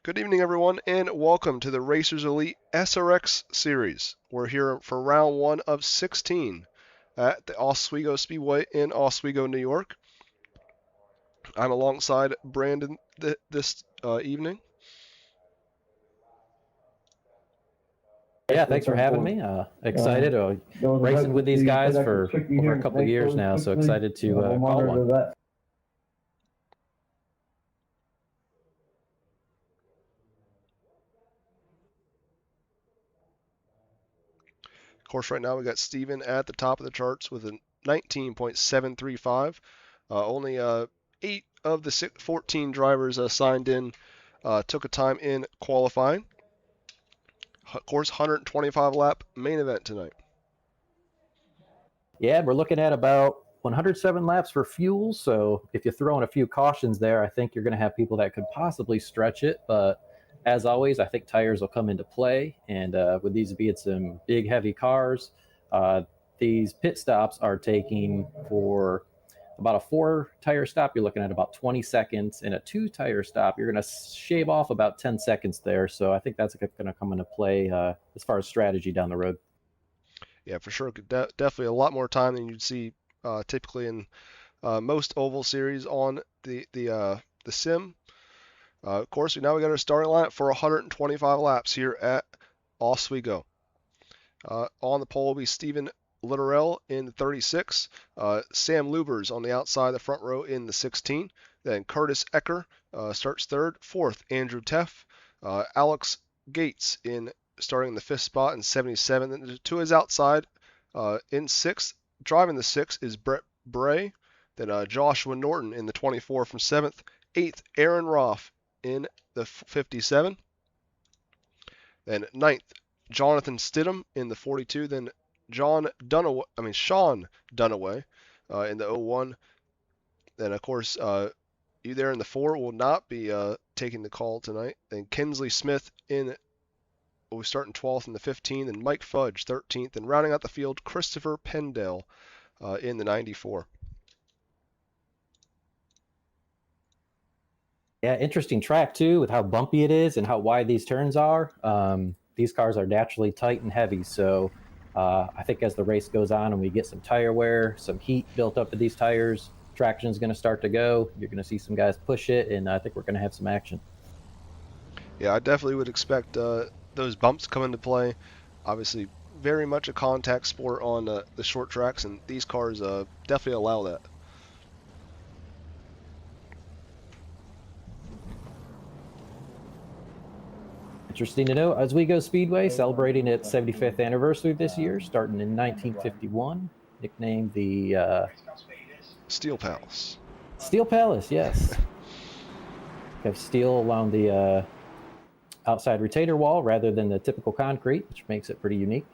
Good evening, everyone, and welcome to the Racers Elite SRX series. We're here for round 1 of 16 at the Oswego Speedway in Oswego, New York. I'm alongside Brandon this evening. Yeah, thanks for having me. Excited. Racing with these guys for over a couple of years now, so excited to call one. Of course, right now we got Steven at the top of the charts with a 19.735. Only 8 of the 14 drivers signed in took a time in qualifying. Of course, 125 lap main event tonight. Yeah, we're looking at about 107 laps for fuel, so if you throw in a few cautions there, I think you're going to have people that could possibly stretch it, but as always, I think tires will come into play, and with these being some big, heavy cars, these pit stops are taking for about a 4-tire stop, you're looking at about 20 seconds, and a 2-tire stop, you're going to shave off about 10 seconds there, so I think that's going to come into play as far as strategy down the road. Yeah, for sure. Definitely a lot more time than you'd see typically in most oval series on the sim. Of course, now we got our starting lineup for 125 laps here at Oswego. On the pole will be Stephen Littorell in the 36, Sam Lubers on the outside, the front row in the 16. Then Curtis Ecker starts third. Fourth, Andrew Teff. Alex Gates starting in the 5th spot in 77. Then to his outside in 6th, driving the 6th is Brett Bray. Then Joshua Norton in the 24 from 7th. 8th, Aaron Roth in the 57. Then 9th, Jonathan Stidham in the 42. Then Sean Dunaway in the 01. Then, of course, you there in the 4 will not be taking the call tonight. Then Kinsley Smith will start in 12th in the 15. Then Mike Fudge, 13th. And rounding out the field, Christopher Pendale in the 94. Yeah, interesting track too, with how bumpy it is and how wide these turns are. These cars are naturally tight and heavy, so I think as the race goes on and we get some tire wear, some heat built up to these tires, traction is going to start to go. You're going to see some guys push it, and I think we're going to have some action. Yeah, I definitely would expect those bumps come into play. Obviously, very much a contact sport on the short tracks, and these cars definitely allow that. Interesting to know, Oswego Speedway celebrating its 75th anniversary this year, starting in 1951, nicknamed the Steel Palace. Steel Palace, yes. Have steel along the outside retainer wall rather than the typical concrete, which makes it pretty unique.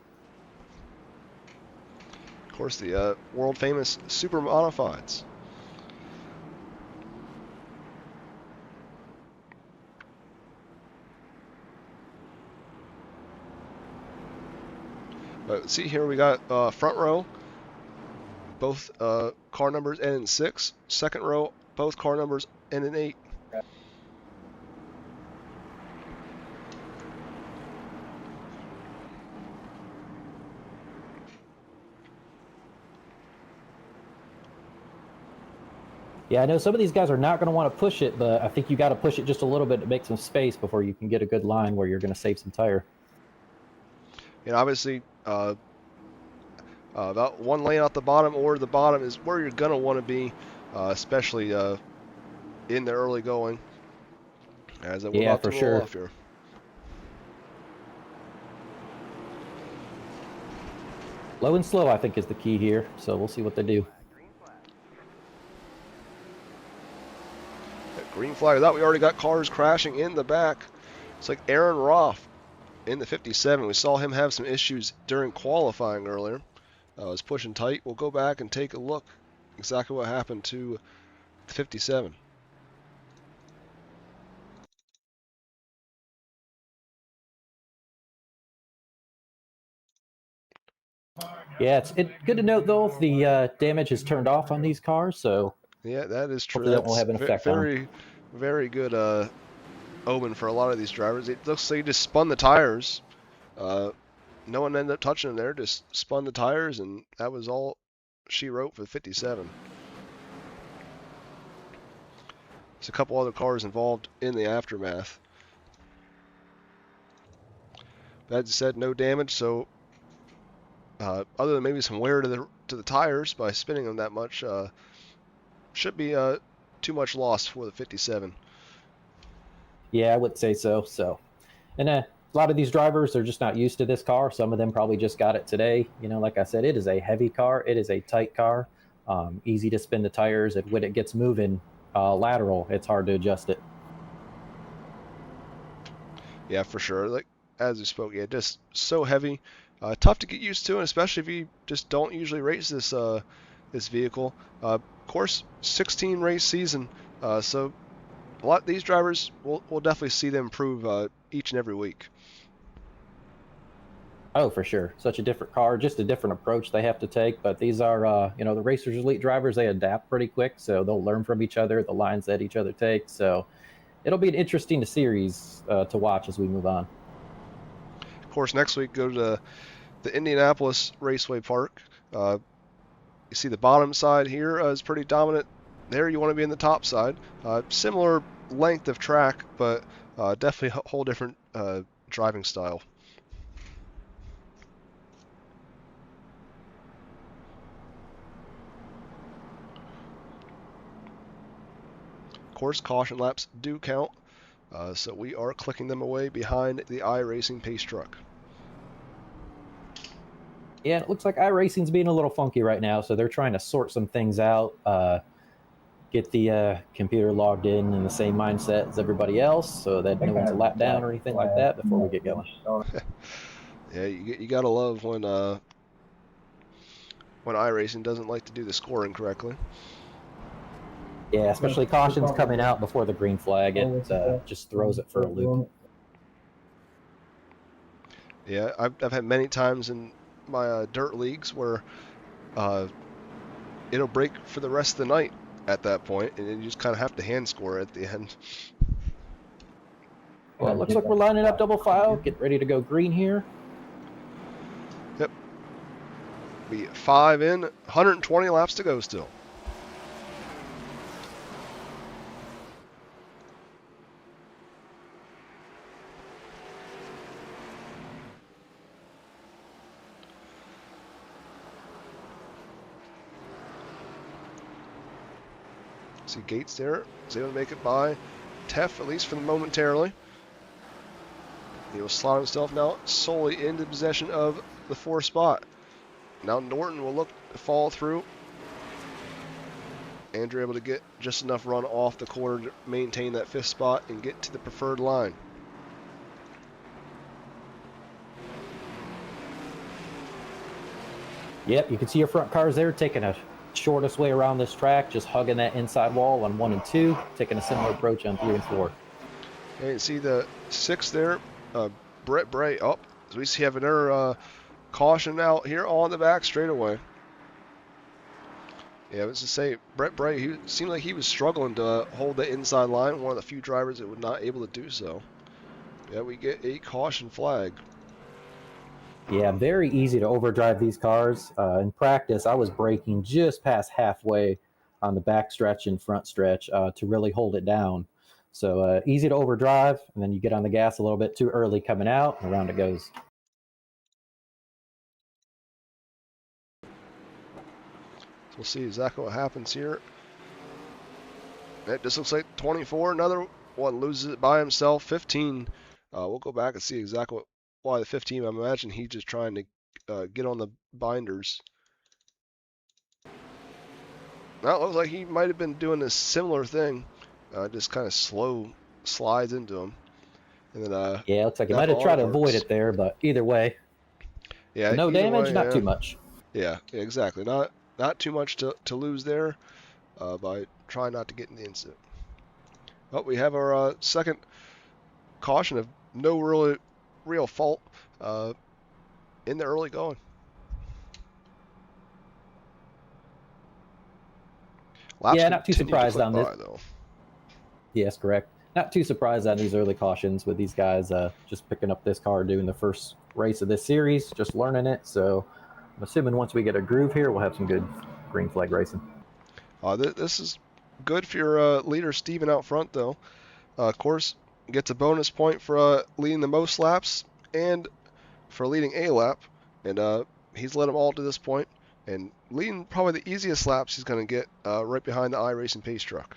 Of course, the world famous super modifieds. But see here, we got front row, both car numbers end in 6. Second row, both car numbers end in 8. Yeah, I know some of these guys are not going to want to push it, but I think you got to push it just a little bit to make some space before you can get a good line where you're going to save some tire. And obviously, about one lane out the bottom or the bottom is where you're going to want to be, especially in the early going. As we're about to roll off here. Low and slow, I think, is the key here, so we'll see what they do. Green flag. I thought we already got cars crashing in the back. It's like Aaron Roth in the 57. We saw him have some issues during qualifying earlier. Was pushing tight. We'll go back and take a look exactly what happened to the 57. Yeah, it's good to note though the damage is turned off on these cars, so yeah, that is true. That will have an effect very good omen for a lot of these drivers. It looks like he just spun the tires. No one ended up touching him there, just spun the tires, and that was all she wrote for 57. There's a couple other cars involved in the aftermath. But as I said, no damage, so other than maybe some wear to the tires by spinning them that much, should be too much loss for the 57. Yeah, I would say so. And a lot of these drivers, they're just not used to this car. Some of them probably just got it today. Like I said, it is a heavy car. It is a tight car. Easy to spin the tires, and when it gets moving lateral, it's hard to adjust it. Yeah, for sure. Like as we spoke, yeah, just so heavy, tough to get used to, and especially if you just don't usually race this vehicle. Of course, 16 race season, so a lot of these drivers we'll definitely see them improve each and every week. Oh, for sure. Such a different car, just a different approach they have to take. But these are, the Racers Elite drivers, they adapt pretty quick. So they'll learn from each other, the lines that each other take. So it'll be an interesting series to watch as we move on. Of course, next week go to the Indianapolis Raceway Park. You see the bottom side here is pretty dominant. There you want to be in the top side. Similar length of track, but definitely a whole different driving style. Of course, caution laps do count, so we are clicking them away behind the iRacing pace truck. Yeah, it looks like iRacing's being a little funky right now, so they're trying to sort some things out, get the computer logged in the same mindset as everybody else, so that no one's a lap down or anything like that before we get going. Yeah, you gotta love when iRacing doesn't like to do the scoring correctly. Yeah, especially cautions coming out before the green flag. It just throws it for a loop. Yeah, I've had many times in my dirt leagues where it'll break for the rest of the night at that point, and you just kind of have to hand score at the end. Well, it looks like we're lining up double file. Get ready to go green here. Yep. Be 5 in, 120 laps to go still. See Gates there. Is able to make it by Teff, at least for the momentarily. He will slot himself now solely into possession of the 4th spot. Now Norton will look to fall through. Andrew able to get just enough run off the corner to maintain that 5th spot and get to the preferred line. Yep, you can see your front cars there taking a shortest way around this track, just hugging that inside wall on 1 and 2, taking a similar approach on 3 and 4. Okay, you see the 6 there, Brett Bray up. So we see have another caution out here on the back straightaway. Yeah, I was to say, Brett Bray, he seemed like he was struggling to hold the inside line, one of the few drivers that was not able to do so. Yeah, we get a caution flag. Yeah, very easy to overdrive these cars. In practice, I was braking just past halfway on the back stretch and front stretch to really hold it down. So easy to overdrive, and then you get on the gas a little bit too early coming out, and around it goes. So we'll see exactly what happens here. It just looks like 24, another one loses it by himself. 15, we'll go back and see exactly why the 15, I imagine he's just trying to get on the binders. Now it looks like he might have been doing a similar thing, just kind of slow slides into him. And then, yeah, it looks like he might have tried to avoid it there, but either way, yeah, no damage, not too much. Yeah, exactly. Not too much to lose there by trying not to get in the incident. But we have our second caution of no real fault in the early going. Laps yeah, not too surprised on this. Though. Yes, correct. not too surprised on these early cautions with these guys just picking up this car, doing the first race of this series, just learning it. So I'm assuming once we get a groove here, we'll have some good green flag racing. This is good for your leader, Steven, out front, though. Of course, gets a bonus point for leading the most laps and for leading a lap. And he's led them all to this point. And leading probably the easiest laps he's going to get right behind the iRacing pace truck.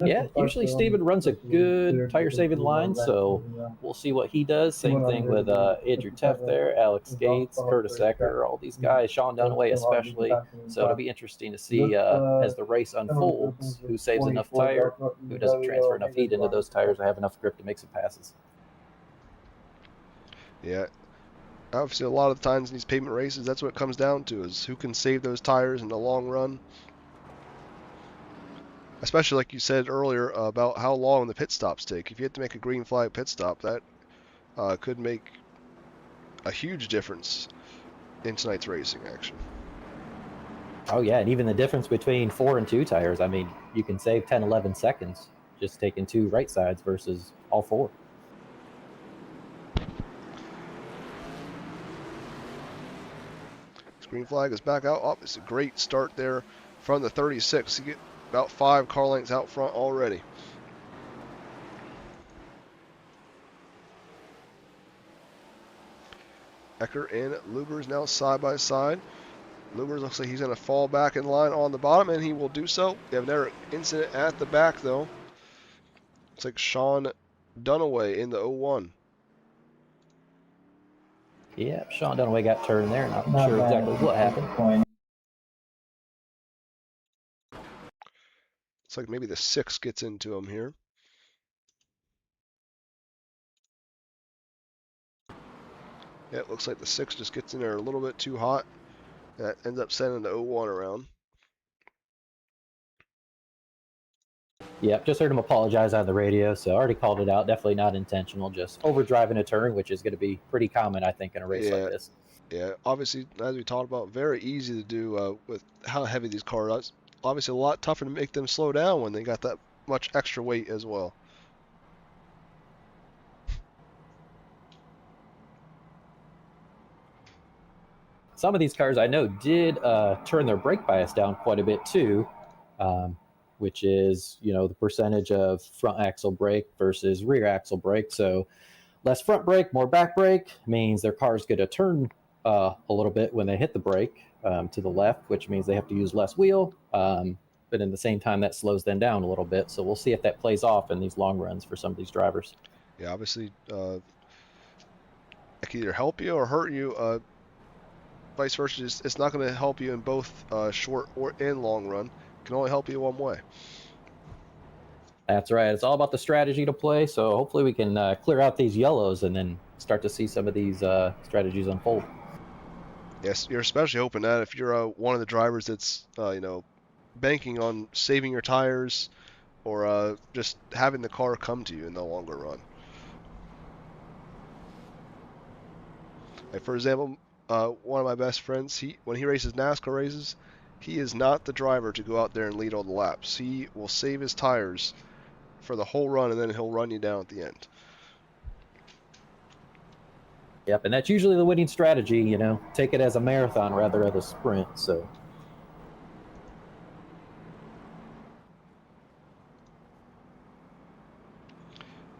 Yeah, usually Steven runs a good tire-saving line, so we'll see what he does. Same thing with Andrew Teff there, Alex Gates, Curtis Ecker, all these guys, Sean Dunaway especially. So it'll be interesting to see as the race unfolds who saves enough tire, who doesn't transfer enough heat into those tires or have enough grip to make some passes. Yeah, obviously a lot of the times in these pavement races, that's what it comes down to, is who can save those tires in the long run. Especially like you said earlier about how long the pit stops take. If you have to make a green flag pit stop, that could make a huge difference in tonight's racing action. Oh yeah, and even the difference between 4 and 2 tires, I mean, you can save 10, 11 seconds just taking 2 right sides versus all 4. Green flag is back out. Oh, it's a great start there from the 36. You get about 5 car lengths out front already. Ecker and Lubers now side by side. Lubers looks like he's going to fall back in line on the bottom, and he will do so. We have another incident at the back, though. Looks like Sean Dunaway in the 01. Yeah, Sean Dunaway got turned there. Not sure exactly what happened. Looks like maybe the 6 gets into him here. Yeah, it looks like the 6 just gets in there a little bit too hot. That ends up sending the 01 around. Yep, just heard him apologize on the radio, so I already called it out. Definitely not intentional, just overdriving a turn, which is going to be pretty common, I think, in a race like this. Yeah, obviously, as we talked about, very easy to do with how heavy these cars are. It's obviously a lot tougher to make them slow down when they got that much extra weight as well. Some of these cars I know did turn their brake bias down quite a bit too, which is, you know, the percentage of front axle brake versus rear axle brake. So less front brake, more back brake means their car's going to turn a little bit when they hit the brake to the left, which means they have to use less wheel. But in the same time, that slows them down a little bit. So we'll see if that plays off in these long runs for some of these drivers. Yeah, obviously, it can either help you or hurt you. Vice versa, it's not going to help you in both short and long run. It can only help you one way. That's right. It's all about the strategy to play. So hopefully we can clear out these yellows and then start to see some of these strategies unfold. Yes, you're especially hoping that if you're one of the drivers that's banking on saving your tires or just having the car come to you in the longer run. Like for example, one of my best friends, when he races NASCAR races, he is not the driver to go out there and lead all the laps. He will save his tires for the whole run, and then he'll run you down at the end. Yep, and that's usually the winning strategy, you know. Take it as a marathon rather than a sprint, so.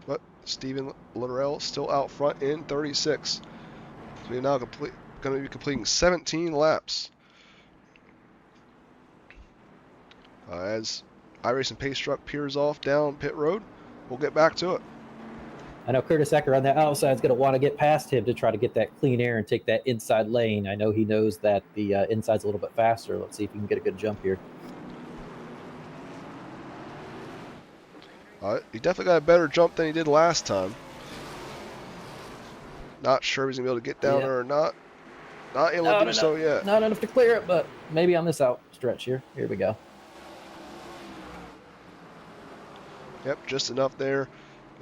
But Steven Luttrell still out front in 36. So we're now going to be completing 17 laps. As iRacing pace truck peers off down pit road, we'll get back to it. I know Curtis Ecker on the outside is going to want to get past him to try to get that clean air and take that inside lane. I know he knows that the inside's a little bit faster. Let's see if he can get a good jump here. He definitely got a better jump than he did last time. Not sure if he's going to be able to get down there or not. Not able to do so yet. Not enough to clear it, but maybe on this out stretch here. Here we go. Yep, just enough there.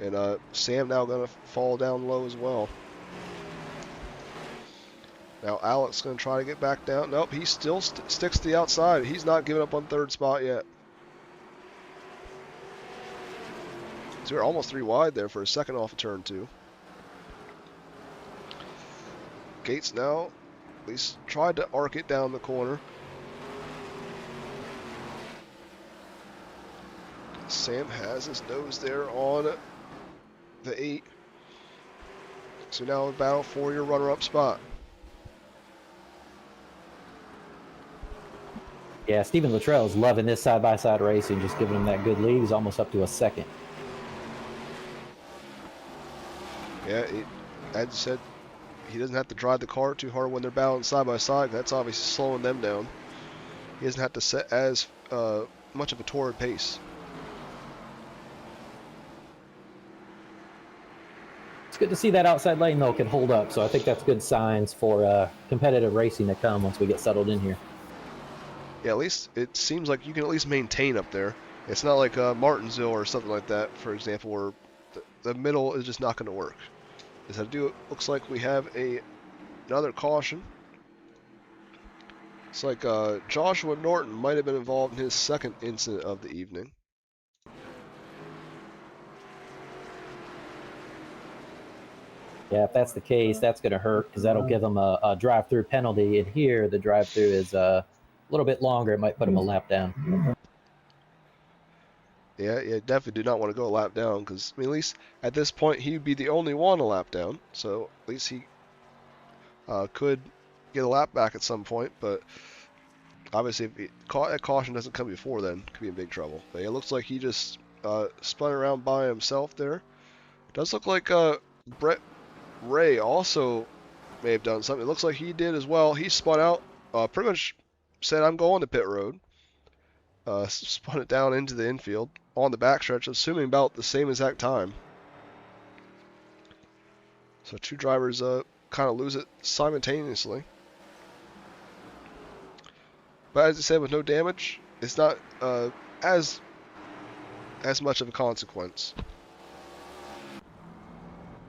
And Sam now going to fall down low as well. Now Alex going to try to get back down. Nope, he still sticks to the outside. He's not giving up on third spot yet. So we're almost 3 wide there for a second off of turn 2. Gates now at least tried to arc it down the corner. Sam has his nose there on the 8. So now a battle for your runner-up spot. Yeah, Stephen Luttrell is loving this side-by-side racing, just giving him that good lead. He's almost up to a second. Yeah, as you said, he doesn't have to drive the car too hard when they're battling side-by-side. That's obviously slowing them down. He doesn't have to set as much of a torrid pace. It's good to see that outside lane, though, can hold up. So I think that's good signs for competitive racing to come once we get settled in here. Yeah, at least it seems like you can at least maintain up there. It's not like Martinsville or something like that, for example, where the middle is just not going to work. As I do, it looks like we have another caution. It's like Joshua Norton might have been involved in his second incident of the evening. Yeah, if that's the case, that's going to hurt because that'll give them a drive-through penalty. And here, the drive-through is a little bit longer. It might put them a lap down. Yeah, definitely do not want to go a lap down because, I mean, at least at this point, he would be the only one a lap down. So at least he could get a lap back at some point. But obviously, if that caution doesn't come before then, could be in big trouble. But yeah, it looks like he just spun around by himself there. Does look like Brett Ray also may have done something. It looks like he did as well. He spun out, pretty much said, I'm going to pit road. Spun it down into the infield on the backstretch, assuming about the same exact time. So 2 drivers kind of lose it simultaneously. But as I said, with no damage, it's not as much of a consequence.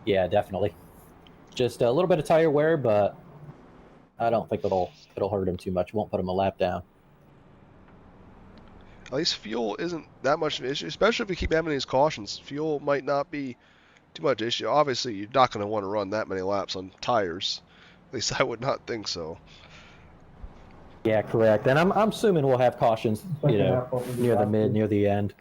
Yeah, definitely. Just a little bit of tire wear, but I don't think it'll hurt him too much. Won't put him a lap down. At least fuel isn't that much of an issue, especially if we keep having these cautions. Fuel might not be too much issue. Obviously, you're not going to want to run that many laps on tires. At least I would not think so. Yeah, correct. And I'm assuming we'll have cautions, near the mid, near the end,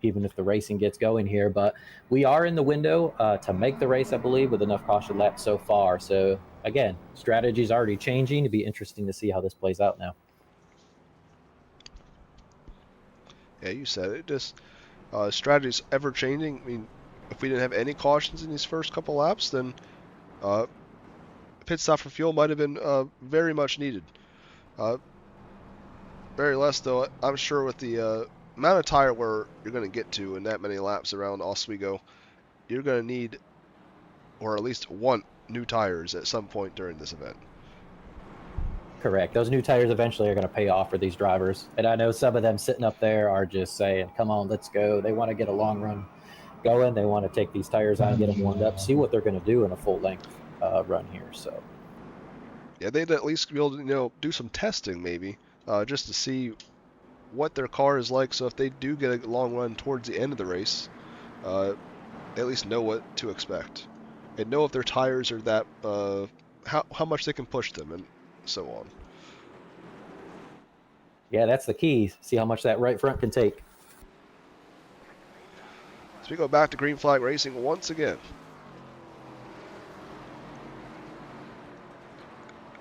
even if the racing gets going here. But we are in the window to make the race, I believe, with enough caution laps so far. So, again, strategy's already changing. It'd be interesting to see how this plays out now. Yeah, you said it. Just strategy's ever changing. I mean, if we didn't have any cautions in these first couple laps, then pit stop for fuel might have been very much needed. Very less, though. I'm sure with the amount of tire wear you're going to get to in that many laps around Oswego, you're going to need, or at least want, new tires at some point during this event. Correct. Those new tires eventually are going to pay off for these drivers. And I know some of them sitting up there are just saying, come on, let's go. They want to get a long run going. They want to take these tires on and get them warmed up, see what they're going to do in a full-length run here. So, yeah, they'd at least be able to, do some testing maybe, just to see what their car is like. So if they do get a long run towards the end of the race, they at least know what to expect and know if their tires are that, how much they can push them and so on. Yeah, that's the key. See how much that right front can take. So we go back to green flag racing once again.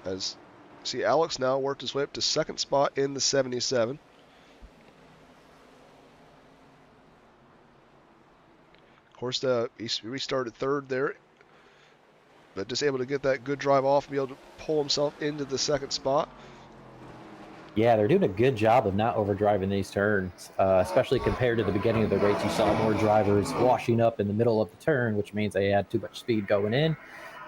As see, Alex now worked his way up to second spot in the 77. Of course, he restarted third there, but just able to get that good drive off and be able to pull himself into the second spot. Yeah, they're doing a good job of not overdriving these turns, especially compared to the beginning of the race. You saw more drivers washing up in the middle of the turn, which means they had too much speed going in,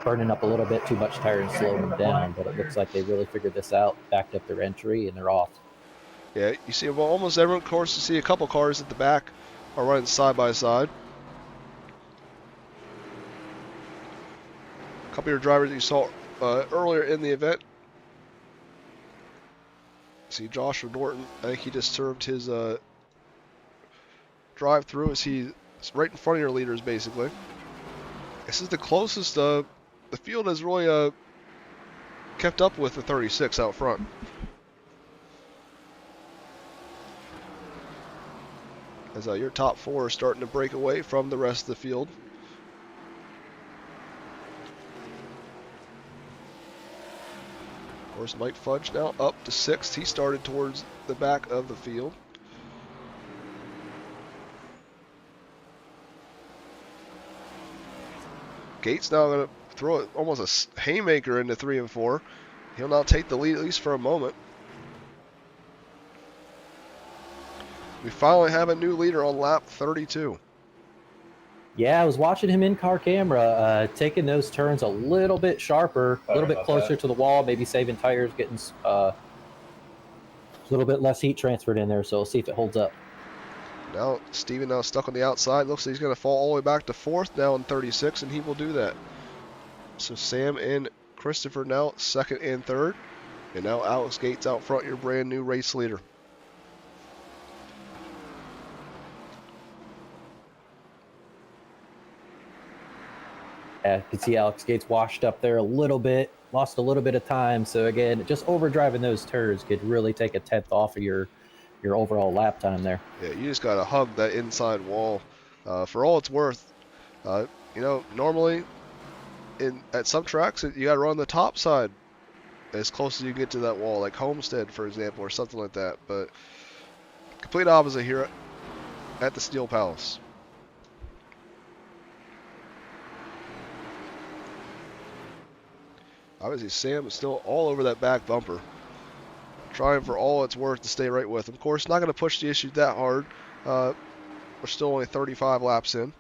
burning up a little bit too much tire and slowing them down. But it looks like they really figured this out, backed up their entry, and they're off. Yeah, you see, well, almost everyone, of course, you see a couple cars at the back are running side by side. A couple of your drivers that you saw earlier in the event. See Joshua Norton, I think he just served his drive through as he's right in front of your leaders basically. This is the closest the field has really kept up with the 36 out front. As your top four are starting to break away from the rest of the field. Of course, Mike Fudge now up to 6th. He started towards the back of the field. Gates now going to throw it almost a haymaker into 3 and 4. He'll now take the lead at least for a moment. We finally have a new leader on lap 32. Yeah, I was watching him in-car camera, taking those turns a little bit sharper, a little bit closer to the wall, maybe saving tires, getting a little bit less heat transferred in there, so we'll see if it holds up. Now, Steven now stuck on the outside. Looks like he's going to fall all the way back to 4th now in 36, and he will do that. So Sam and Christopher now 2nd and 3rd. And now Alex Gates out front, your brand new race leader. Yeah, you can see Alex Gates washed up there a little bit, lost a little bit of time. So again, just overdriving those turns could really take a 10th off of your overall lap time there. Yeah, you just got to hug that inside wall. For all it's worth, you know, normally at some tracks, you got to run the top side as close as you get to that wall, like Homestead, for example, or something like that. But complete opposite here at the Steel Palace. Obviously, Sam is still all over that back bumper, trying for all it's worth to stay right with him. Of course, not going to push the issue that hard. We're still only 35 laps in.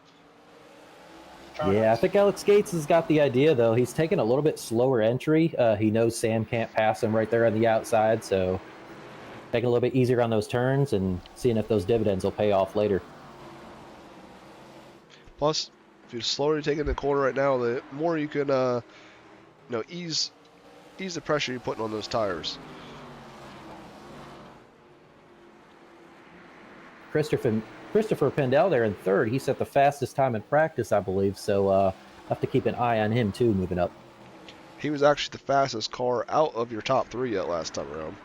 Yeah, I think Alex Gates has got the idea, though. He's taking a little bit slower entry. He knows Sam can't pass him right there on the outside, so taking a little bit easier on those turns and seeing if those dividends will pay off later. Plus, if you're slower taking the corner right now, the more you can ease the pressure you're putting on those tires. Christopher Pendel there in 3rd. He set the fastest time in practice, I believe. So I'll have to keep an eye on him too, moving up. He was actually the fastest car out of your top 3 yet last time around.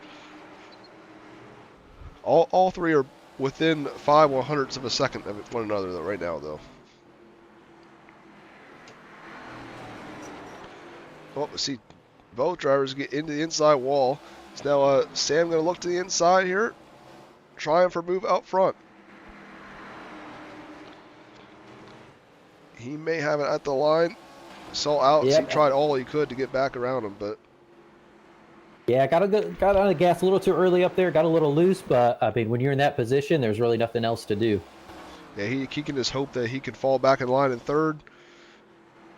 All 3 are within 5/100ths of a second of one another though, right now though. Oh, see, both drivers get into the inside wall. So now Sam going to look to the inside here, trying for move out front. He may have it at the line. Saw Alex. Yeah. He tried all he could to get back around him, but yeah, got on the gas a little too early up there. Got a little loose, but I mean, when you're in that position, there's really nothing else to do. Yeah, he can just hope that he can fall back in line in 3rd,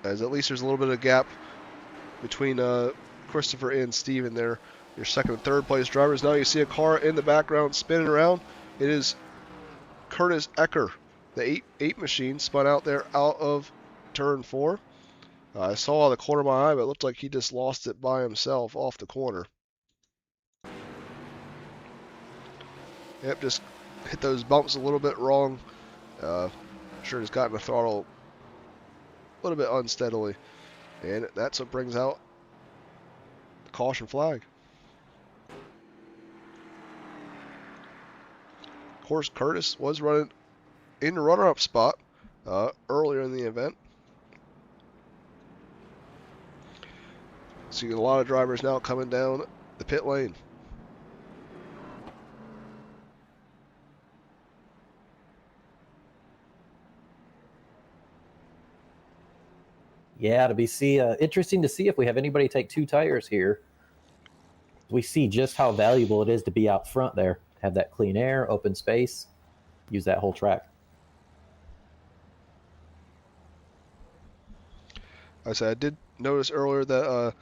as at least there's a little bit of gap between Christopher and Steven there, your 2nd and 3rd place drivers. Now you see a car in the background spinning around. It is Curtis Ecker, the 8 machine, spun out there out of turn 4. I saw the corner of my eye, but it looked like he just lost it by himself off the corner. Yep, just hit those bumps a little bit wrong. Sure has gotten the throttle a little bit unsteadily. And that's what brings out the caution flag. Of course, Curtis was running in the runner-up spot earlier in the event. So you get a lot of drivers now coming down the pit lane. Yeah, interesting to see if we have anybody take 2 tires here. We see just how valuable it is to be out front there. Have that clean air, open space, use that whole track. I said I did notice earlier that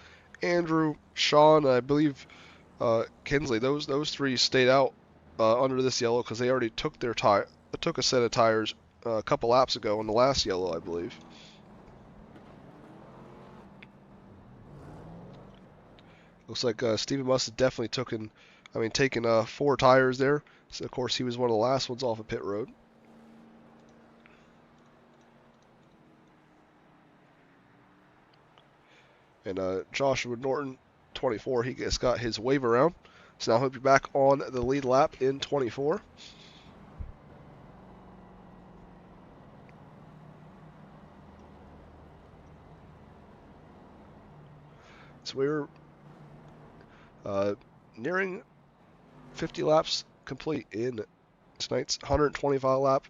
Andrew, Sean, I believe Kinsley, those 3 stayed out under this yellow because they already took a set of tires a couple laps ago in the last yellow, I believe. Looks like Steven must have definitely taken 4 tires there. So of course he was one of the last ones off of pit road. And Joshua Norton, 24, he just got his wave around. So now he'll be back on the lead lap in 24. So we're nearing 50 laps complete in tonight's 125 lap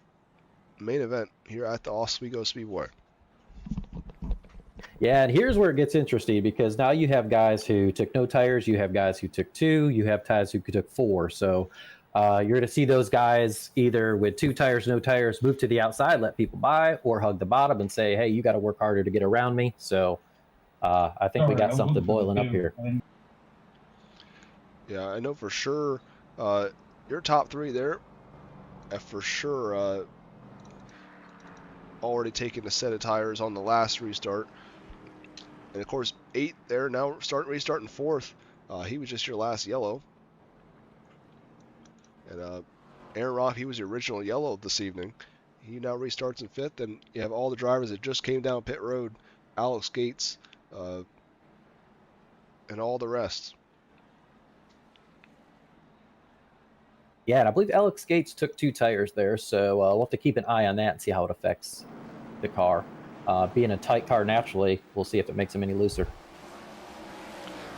main event here at the Oswego Speedway. Yeah, and here's where it gets interesting because now you have guys who took no tires, you have guys who took 2, you have guys who took 4. So you're going to see those guys either with 2 tires, no tires, move to the outside, let people by, or hug the bottom and say, hey, you got to work harder to get around me. So I think we got something boiling up here. Yeah, I know for sure your top 3 there have for sure already taken a set of tires on the last restart. And of course, 8 there, now restarting 4th. He was just your last yellow. And Aaron Roth, he was your original yellow this evening. He now restarts in 5th, and you have all the drivers that just came down pit road, Alex Gates, and all the rest. Yeah, and I believe Alex Gates took 2 tires there, so we'll have to keep an eye on that and see how it affects the car. Being a tight car naturally, we'll see if it makes him any looser.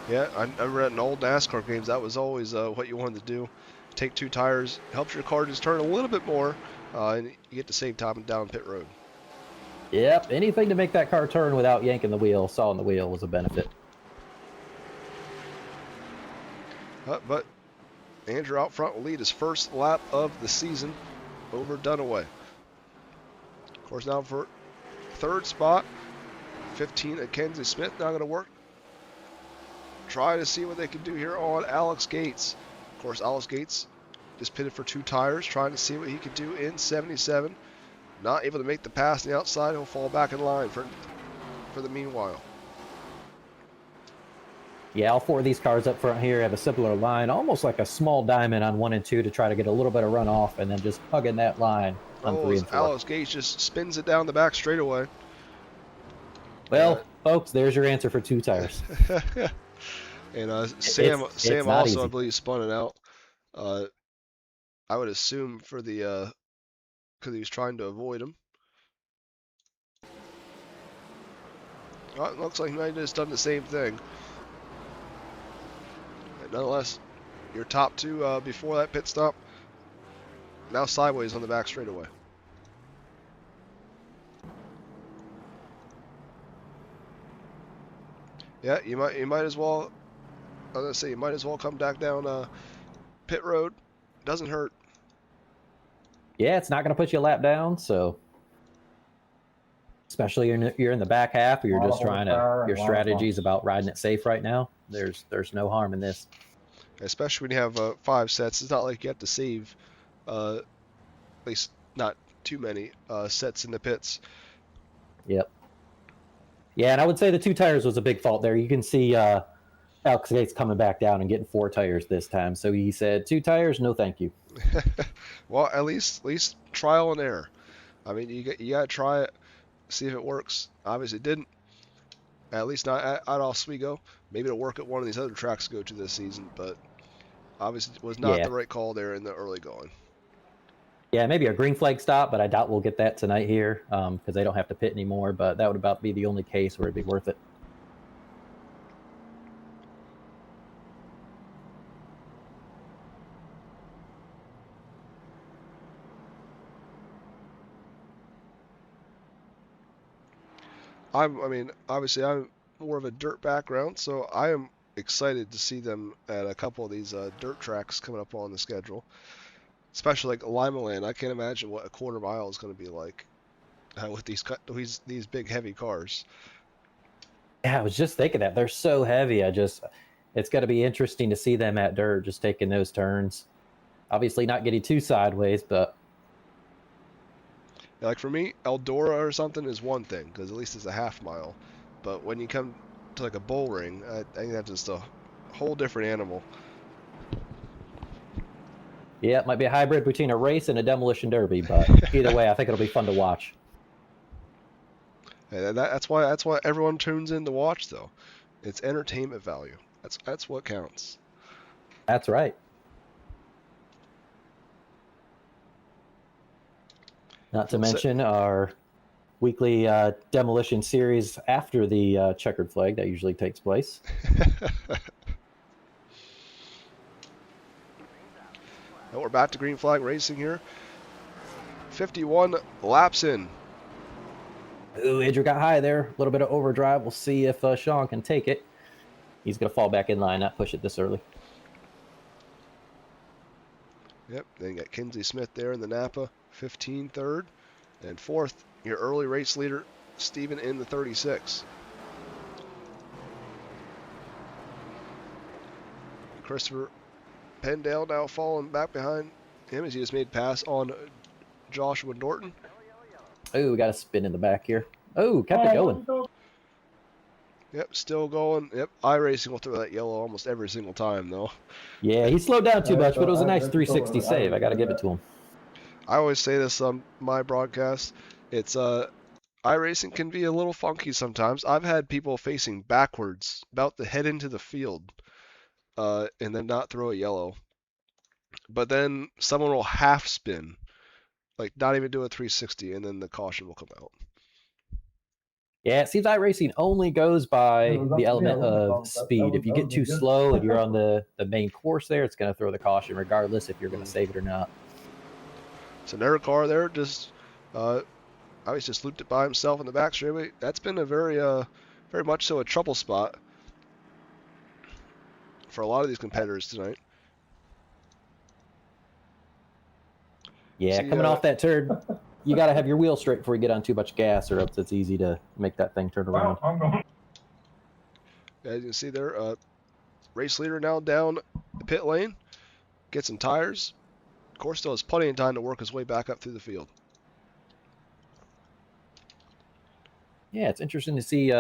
Yeah, I remember in old NASCAR games, that was always what you wanted to do. Take 2 tires, helps your car just turn a little bit more, and you get to save time down pit road. Yep, anything to make that car turn without yanking the wheel, sawing the wheel was a benefit. But Andrew out front will lead his first lap of the season over Dunaway. Of course, now for 3rd spot, 15 at Kenzie Smith, now going to work. Try to see what they can do here on Alex Gates. Of course, Alex Gates just pitted for 2 tires, trying to see what he could do in 77. Not able to make the pass on the outside, he'll fall back in line for the meanwhile. Yeah, all 4 of these cars up front here have a similar line, almost like a small diamond on 1 and 2 to try to get a little bit of runoff, and then just hugging that line on 3 and 4. Alex Gates just spins it down the back straightaway. Well, folks, there's your answer for 2 tires. And Sam also, easy. I believe, spun it out. I would assume for the because he was trying to avoid him. Oh, it looks like he might have just done the same thing. But nonetheless, your top 2 before that pit stop, now sideways on the back straightaway. Yeah, you might as well. I was gonna say you might as well come back down pit road. Doesn't hurt. Yeah, it's not going to put you a lap down, so especially you're in the back half, or you're just trying to your strategies about riding it safe right now. There's no harm in this. Especially when you have 5 sets, it's not like you have to save, at least not too many sets in the pits. Yep. Yeah, and I would say the 2 tires was a big fault there. You can see Alex Gates coming back down and getting 4 tires this time. So he said, 2 tires, no thank you. Well, at least trial and error. I mean, you got to try it, see if it works. Obviously, it didn't. At least not at Oswego. Maybe it'll work at one of these other tracks to go to this season, but obviously it was not the right call there in the early going. Yeah, maybe a green flag stop, but I doubt we'll get that tonight here because they don't have to pit anymore. But that would about be the only case where it'd be worth it. Obviously I'm more of a dirt background, so I am excited to see them at a couple of these dirt tracks coming up on the schedule. Especially like Lima Land. I can't imagine what a quarter mile is going to be like with these big heavy cars. Yeah, I was just thinking that they're so heavy. It's going to be interesting to see them at dirt, just taking those turns. Obviously, not getting too sideways, but like for me, Eldora or something is one thing because at least it's a half mile. But when you come to like a bull ring, I think that's just a whole different animal. Yeah, it might be a hybrid between a race and a demolition derby, but either way, I think it'll be fun to watch. And that's why everyone tunes in to watch, though. It's entertainment value. That's what counts. That's right. Not to mention our weekly demolition series after the checkered flag that usually takes place. And we're back to green flag racing here. 51 laps in. Ooh, Andrew got high there. A little bit of overdrive. We'll see if Sean can take it. He's going to fall back in line, not push it this early. Yep, then you got Kinsey Smith there in the Napa, 15 third. And fourth, your early race leader, Steven in the 36. Christopher Pendale now falling back behind him as he just made pass on Joshua Norton. Oh, we got a spin in the back here. Oh, kept it going. Yep, still going. Yep, iRacing will throw that yellow almost every single time, though. Yeah, he slowed down too much, but it was a nice 360 save. I got to give it to him. I always say this on my broadcast. It's iRacing can be a little funky sometimes. I've had people facing backwards, about to head into the field, and then not throw a yellow. But then someone will half spin, like not even do a 360, and then the caution will come out. Yeah, it seems iRacing only goes by the element of speed. If you get too slow and you're on the main course there, it's going to throw the caution regardless if you're going to save it or not. So another car there just Alex just looped it by himself in the back straightaway. That's been a very much so a trouble spot for a lot of these competitors tonight. Yeah, coming off that turn, you got to have your wheel straight before you get on too much gas, or else it's easy to make that thing turn around. As you can see there, race leader now down the pit lane, get some tires. Of course, still has plenty of time to work his way back up through the field. Yeah, it's interesting to see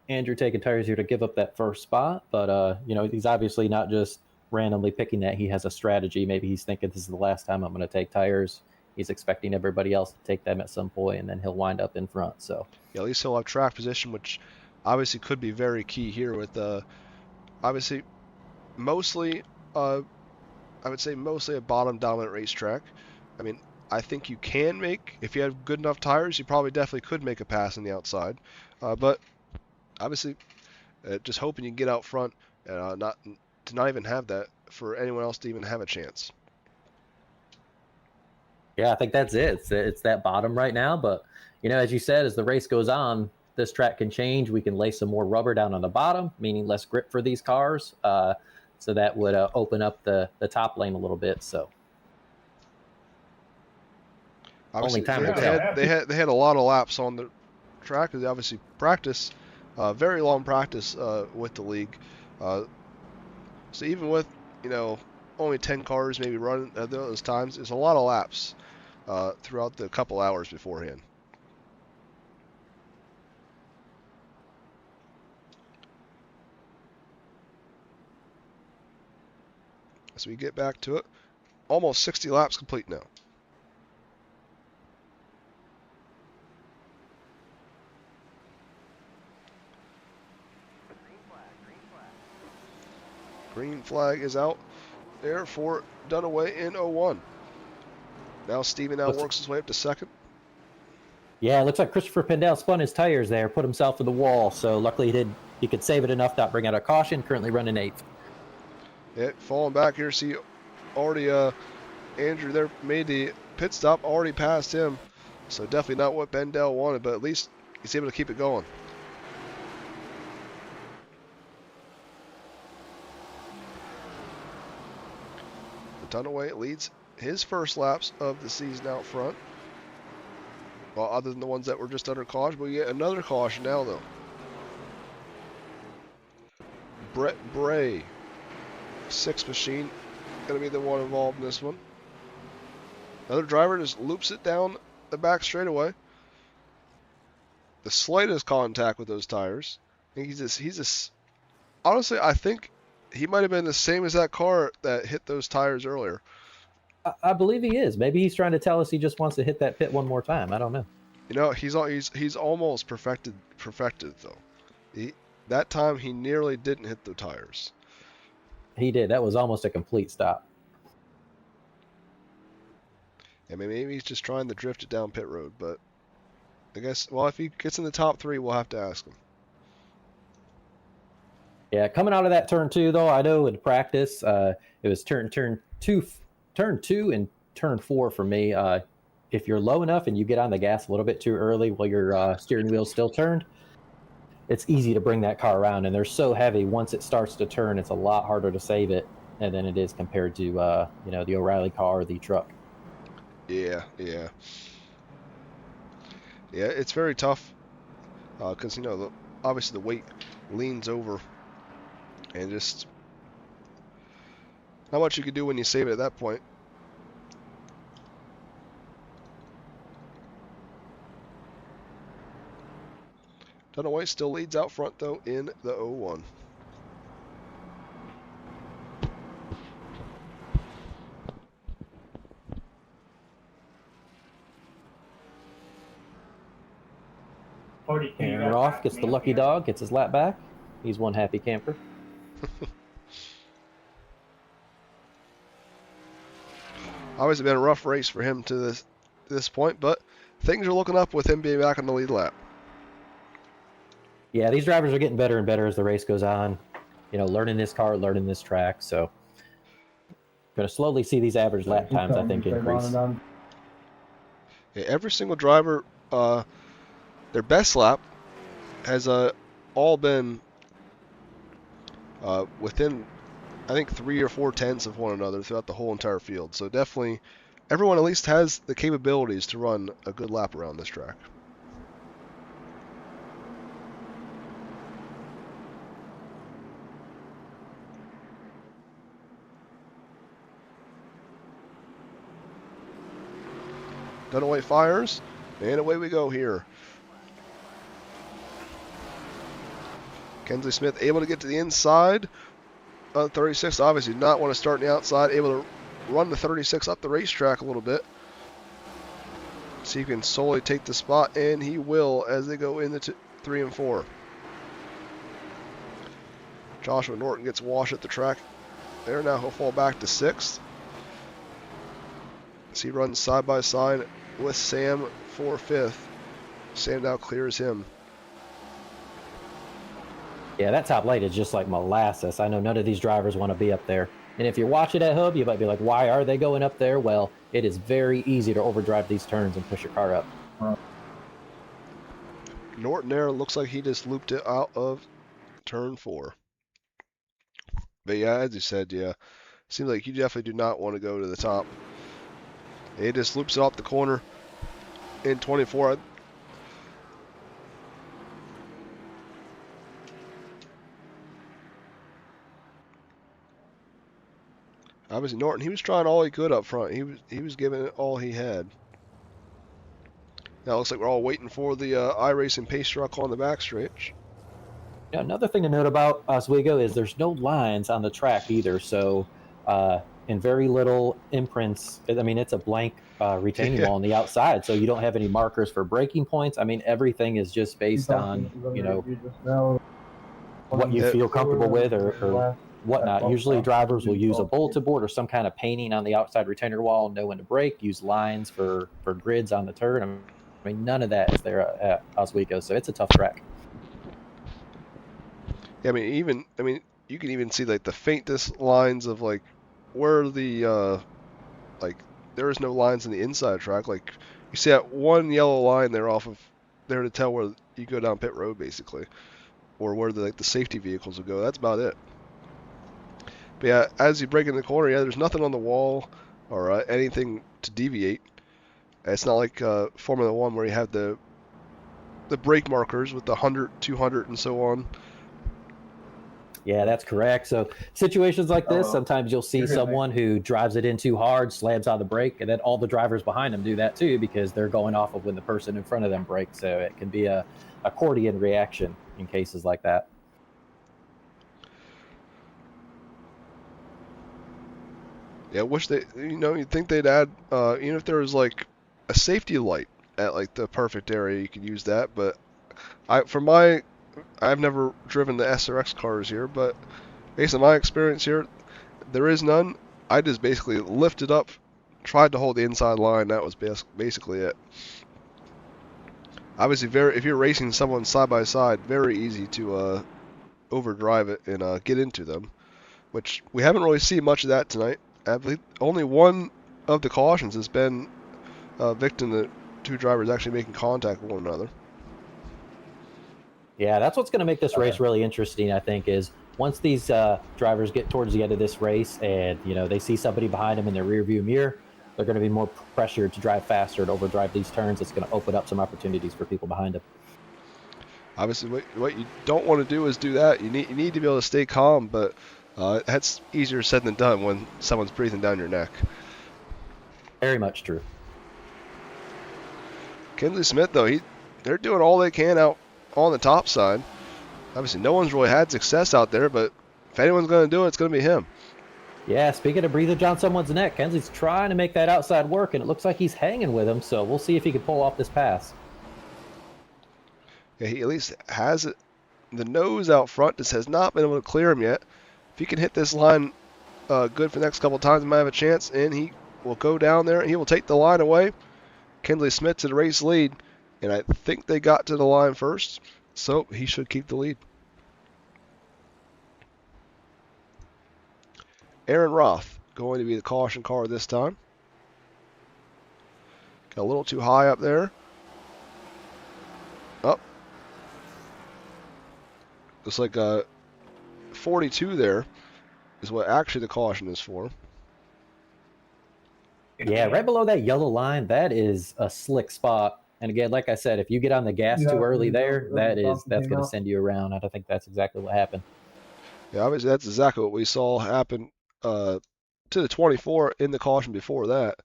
Andrew taking tires here to give up that first spot, but he's obviously not just randomly picking that. He has a strategy. Maybe he's thinking this is the last time I'm going to take tires. He's expecting everybody else to take them at some point, and then he'll wind up in front. So yeah, at least he'll have track position, which obviously could be very key here with obviously mostly I would say mostly a bottom dominant racetrack. I mean, I think you can make, if you have good enough tires, you probably definitely could make a pass on the outside. But obviously, just hoping you can get out front and not even have that for anyone else to even have a chance. Yeah, I think that's it. It's that bottom right now. But, as you said, as the race goes on, this track can change. We can lay some more rubber down on the bottom, meaning less grip for these cars. So that would open up the top lane a little bit. So obviously, they had a lot of laps on the track. They obviously practice, very long practice with the league. So even with only 10 cars maybe running at those times, it's a lot of laps throughout the couple hours beforehand. As we get back to it, almost 60 laps complete now. Green flag is out there for Dunaway in 01. Now Steven works his way up to second. Yeah, it looks like Christopher Pendale spun his tires there, put himself to the wall. So luckily he could save it enough, not bring out a caution. Currently running 8th. Yeah, falling back here. See, already Andrew there made the pit stop, already passed him. So definitely not what Pendale wanted, but at least he's able to keep it going. Dunaway leads his first laps of the season out front. Well, other than the ones that were just under caution, but we get another caution now, though. Brett Bray, 6 machine, going to be the one involved in this one. Another driver just loops it down the back straightaway. The slightest contact with those tires. I think he's just honestly, I think he might have been the same as that car that hit those tires earlier. I believe he is. Maybe he's trying to tell us he just wants to hit that pit one more time. I don't know. You know, he's almost perfected though. That time he nearly didn't hit the tires. He did. That was almost a complete stop. I mean, maybe he's just trying to drift it down pit road, but I guess, well, if he gets in the top 3, we'll have to ask him. Yeah, coming out of that turn 2, though, I know in practice it was turn 2 and turn 4 for me. If you're low enough and you get on the gas a little bit too early while your steering wheel's still turned, it's easy to bring that car around. And they're so heavy, once it starts to turn, it's a lot harder to save it than it is compared to the O'Reilly car or the truck. Yeah, it's very tough because obviously the weight leans over, and just not much you can do when you save it at that point. Dunaway still leads out front though in the 01. Aaron Roth gets the lucky dog, gets his lap back. He's one happy camper. Obviously been a rough race for him to this point, but things are looking up with him being back on the lead lap. Yeah, these drivers are getting better and better as the race goes on. Learning this car, learning this track. So going to slowly see these average lap times, I think, increase. Yeah, every single driver, their best lap has all been within, I think, 3 or 4 tenths of one another throughout the whole entire field. So definitely, everyone at least has the capabilities to run a good lap around this track. Dunaway fires, and away we go here. Kensley Smith able to get to the inside of 36. Obviously not want to start on the outside, able to run the 36 up the racetrack a little bit. See if he can solely take the spot, and he will as they go into 3 and 4. Joshua Norton gets washed at the track there. Now he'll fall back to 6th. As he runs side by side with Sam for 5th. Sam now clears him. Yeah, that top light is just like molasses. I know none of these drivers want to be up there. And if you're watching at hub, you might be like, why are they going up there? Well, it is very easy to overdrive these turns and push your car up. Norton there looks like he just looped it out of turn 4. But yeah, as you said, yeah, seems like you definitely do not want to go to the top. He just loops it off the corner in 24. Obviously, Norton, he was trying all he could up front. He was giving it all he had. Now it looks like we're all waiting for the iRacing pace truck on the backstretch. Yeah, another thing to note about Oswego is there's no lines on the track either. So, and very little imprints. I mean, it's a blank retaining wall on the outside, so you don't have any markers for braking points. I mean, everything is just based on what you feel comfortable with or whatnot. Usually drivers will use a bulletin board or some kind of painting on the outside retainer wall, know when to brake, use lines for grids on the turn. I mean, none of that is there at Oswego, so it's a tough track. Yeah, I mean, you can even see like the faintest lines of like where the like there is no lines in the inside track. Like you see that one yellow line there off of there to tell where you go down pit road basically, or where the safety vehicles will go. That's about it. But yeah, as you break in the corner, yeah, there's nothing on the wall or anything to deviate. It's not like Formula One where you have the brake markers with the 100, 200, and so on. Yeah, that's correct. So situations like this, sometimes you'll see someone who drives it in too hard, slams on the brake, and then all the drivers behind them do that too because they're going off of when the person in front of them brakes. So it can be a accordion reaction in cases like that. Yeah, I wish they, you'd think they'd add, even if there was like a safety light at like the perfect area, you could use that. But I've never driven the SRX cars here, but based on my experience here, there is none. I just basically lifted up, tried to hold the inside line. That was basically it. Obviously, if you're racing someone side by side, very easy to overdrive it and get into them, which we haven't really seen much of that tonight. I believe only one of the cautions has been victim to two drivers actually making contact with one another. Yeah, that's what's going to make this race really interesting, I think, is once these drivers get towards the end of this race and, they see somebody behind them in their rear view mirror, they're going to be more pressured to drive faster, to overdrive these turns. It's going to open up some opportunities for people behind them. Obviously, what you don't want to do is do that. You need to be able to stay calm, but that's easier said than done when someone's breathing down your neck. Very much true. Kinley Smith, though, they're doing all they can out on the top side. Obviously, no one's really had success out there, but if anyone's going to do it, it's going to be him. Yeah, speaking of breathing down someone's neck, Kensley's trying to make that outside work, and it looks like he's hanging with him, so we'll see if he can pull off this pass. Yeah, he at least has it. The nose out front just has not been able to clear him yet. If he can hit this line good for the next couple of times, he might have a chance, and he will go down there, and he will take the line away. Kinley Smith to the race lead, and I think they got to the line first, so he should keep the lead. Aaron Roth going to be the caution car this time. Got a little too high up there. Up. Looks like 42 there is what actually the caution is for. Yeah, right below that yellow line, that is a slick spot. And again, like I said, if you get on the gas too early there, that's going to send you around. I don't think that's exactly what happened. Yeah, obviously that's exactly what we saw happen to the 24 in the caution before that.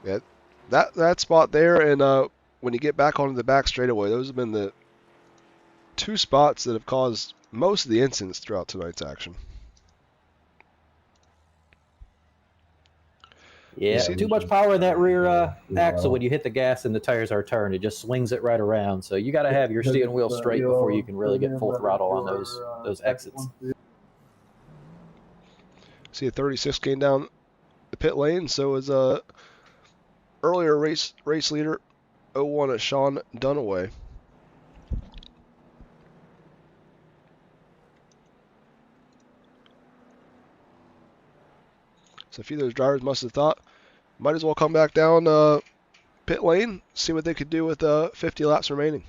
Yeah, that spot there, and when you get back onto the back straightaway, those have been the two spots that have caused most of the incidents throughout tonight's action. Yeah, too much power in that rear axle when you hit the gas and the tires are turned. It just swings it right around. So you got to have your steering wheel straight before you can really get full throttle on those exits. See a 36 came down the pit lane, so is earlier race leader 01 at Sean Dunaway. So a few of those drivers must have thought, might as well come back down pit lane, see what they could do with 50 laps remaining.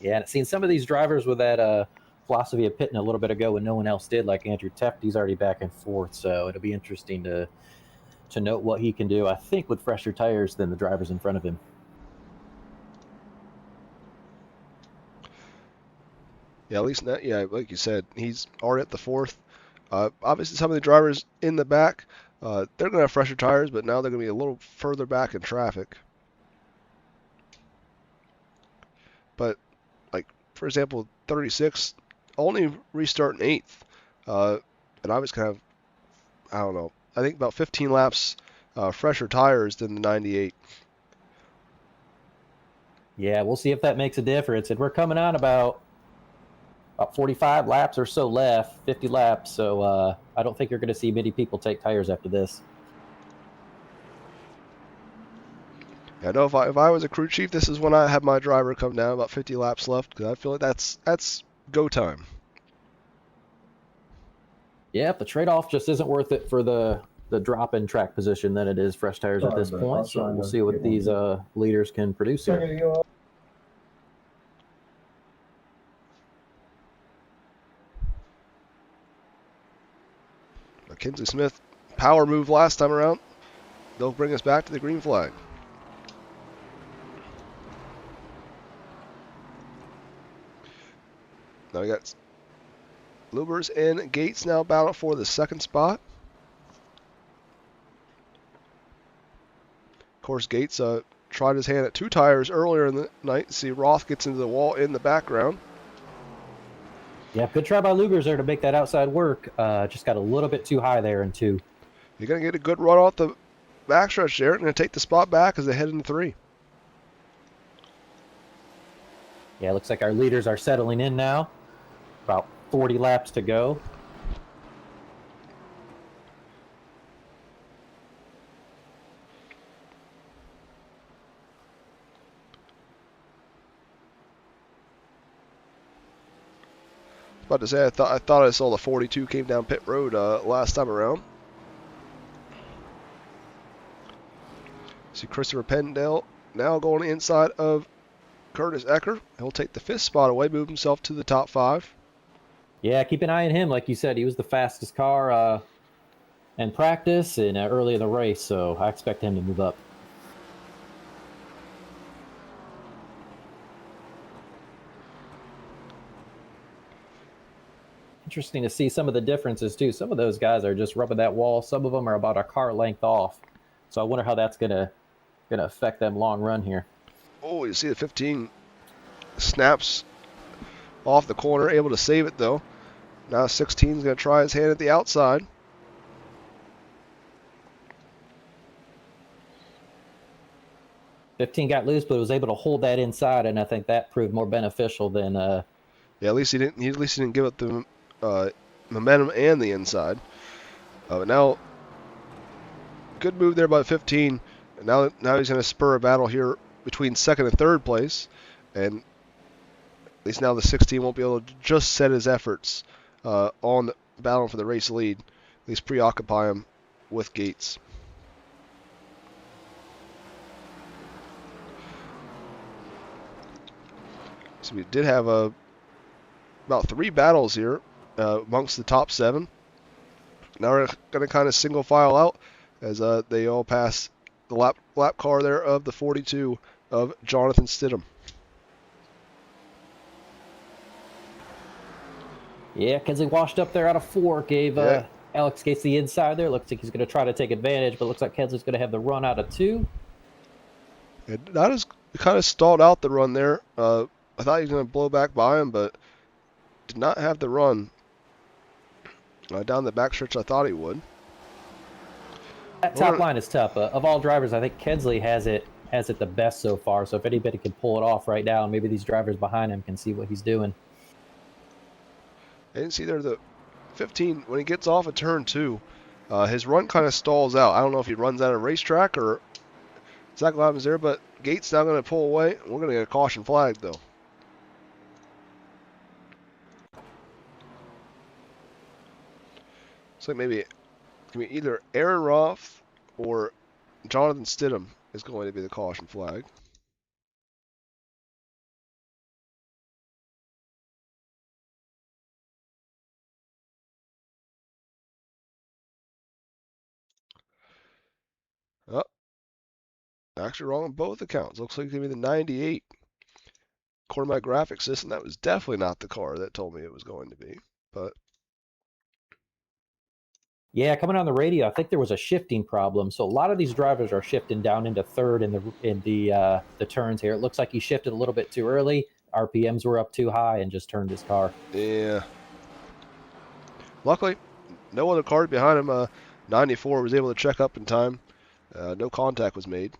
Yeah, and I've seen some of these drivers with that philosophy of pitting a little bit ago when no one else did, like Andrew Teft. He's already back and forth, so it'll be interesting to note what he can do, I think, with fresher tires than the drivers in front of him. Yeah, at least that, yeah, like you said, he's already at the fourth. Obviously, some of the drivers in the back, they're going to have fresher tires, but now they're going to be a little further back in traffic. But, like, for example, 36 only restarting 8th. And I was kind of, I don't know, I think about 15 laps fresher tires than the 98. Yeah, we'll see if that makes a difference. And we're coming on about 45 laps or so left, 50 laps. So I don't think you're going to see many people take tires after this. Yeah, I know if I was a crew chief, this is when I have my driver come down about 50 laps left, because I feel like that's go time. Yeah, the trade-off just isn't worth it for the drop in track position than it is fresh tires at this point. So we'll see what these leaders can produce here. Mackenzie Smith, power move last time around. They'll bring us back to the green flag. Now we got Lubers and Gates now battling for the second spot. Of course, Gates tried his hand at 2 tires earlier in the night. See Roth gets into the wall in the background. Yeah, good try by Lugers there to make that outside work. Just got a little bit too high there in 2. You're going to get a good run off the backstretch there. Going to take the spot back as they head into 3. Yeah, looks like our leaders are settling in now. About 40 laps to go. About to say, I thought I saw the 42 came down pit road last time around. See Christopher Pendale now going inside of Curtis Ecker. He'll take the 5th spot away, move himself to the top 5. Yeah, keep an eye on him. Like you said, he was the fastest car in practice and early in the race, so I expect him to move up. Interesting to see some of the differences too. Some of those guys are just rubbing that wall. Some of them are about a car length off. So I wonder how that's gonna affect them long run here. Oh, you see the 15 snaps off the corner, able to save it though. Now 16 is going to try his hand at the outside. '15 got loose, but was able to hold that inside, and I think that proved more beneficial than. Yeah, at least he didn't give up the momentum and the inside. But now, good move there by 15. And now he's going to spur a battle here between 2nd and 3rd place, and at least now the 16 won't be able to just set his efforts on battling for the race lead. At least preoccupy him with Gates. So we did have about 3 battles here amongst the top 7. Now we're going to kind of single file out as they all pass the lap car there of the 42 of Jonathan Stidham. Yeah, Kensley washed up there out of 4, gave Alex Gates the inside there. Looks like he's going to try to take advantage, but looks like Kensley's going to have the run out of 2. And that is kind of stalled out the run there. I thought he was going to blow back by him, but did not have the run down the backstretch I thought he would. That top line is tough. Of all drivers, I think Kensley has it the best so far. So if anybody can pull it off right now, maybe these drivers behind him can see what he's doing. I didn't see there the 15 when he gets off of turn 2. His run kind of stalls out. I don't know if he runs out of racetrack or exactly what happens there, but Gates now going to pull away. We're going to get a caution flag though. So maybe it can be either Aaron Roth or Jonathan Stidham is going to be the caution flag. Oh, actually wrong on both accounts. Looks like it's going to be the 98. According to my graphic system, that was definitely not the car that told me it was going to be. But yeah, coming on the radio, I think there was a shifting problem. So a lot of these drivers are shifting down into 3rd in the turns here. It looks like he shifted a little bit too early. RPMs were up too high and just turned his car. Yeah. Luckily, no other cars behind him. 94 was able to check up in time. No contact was made.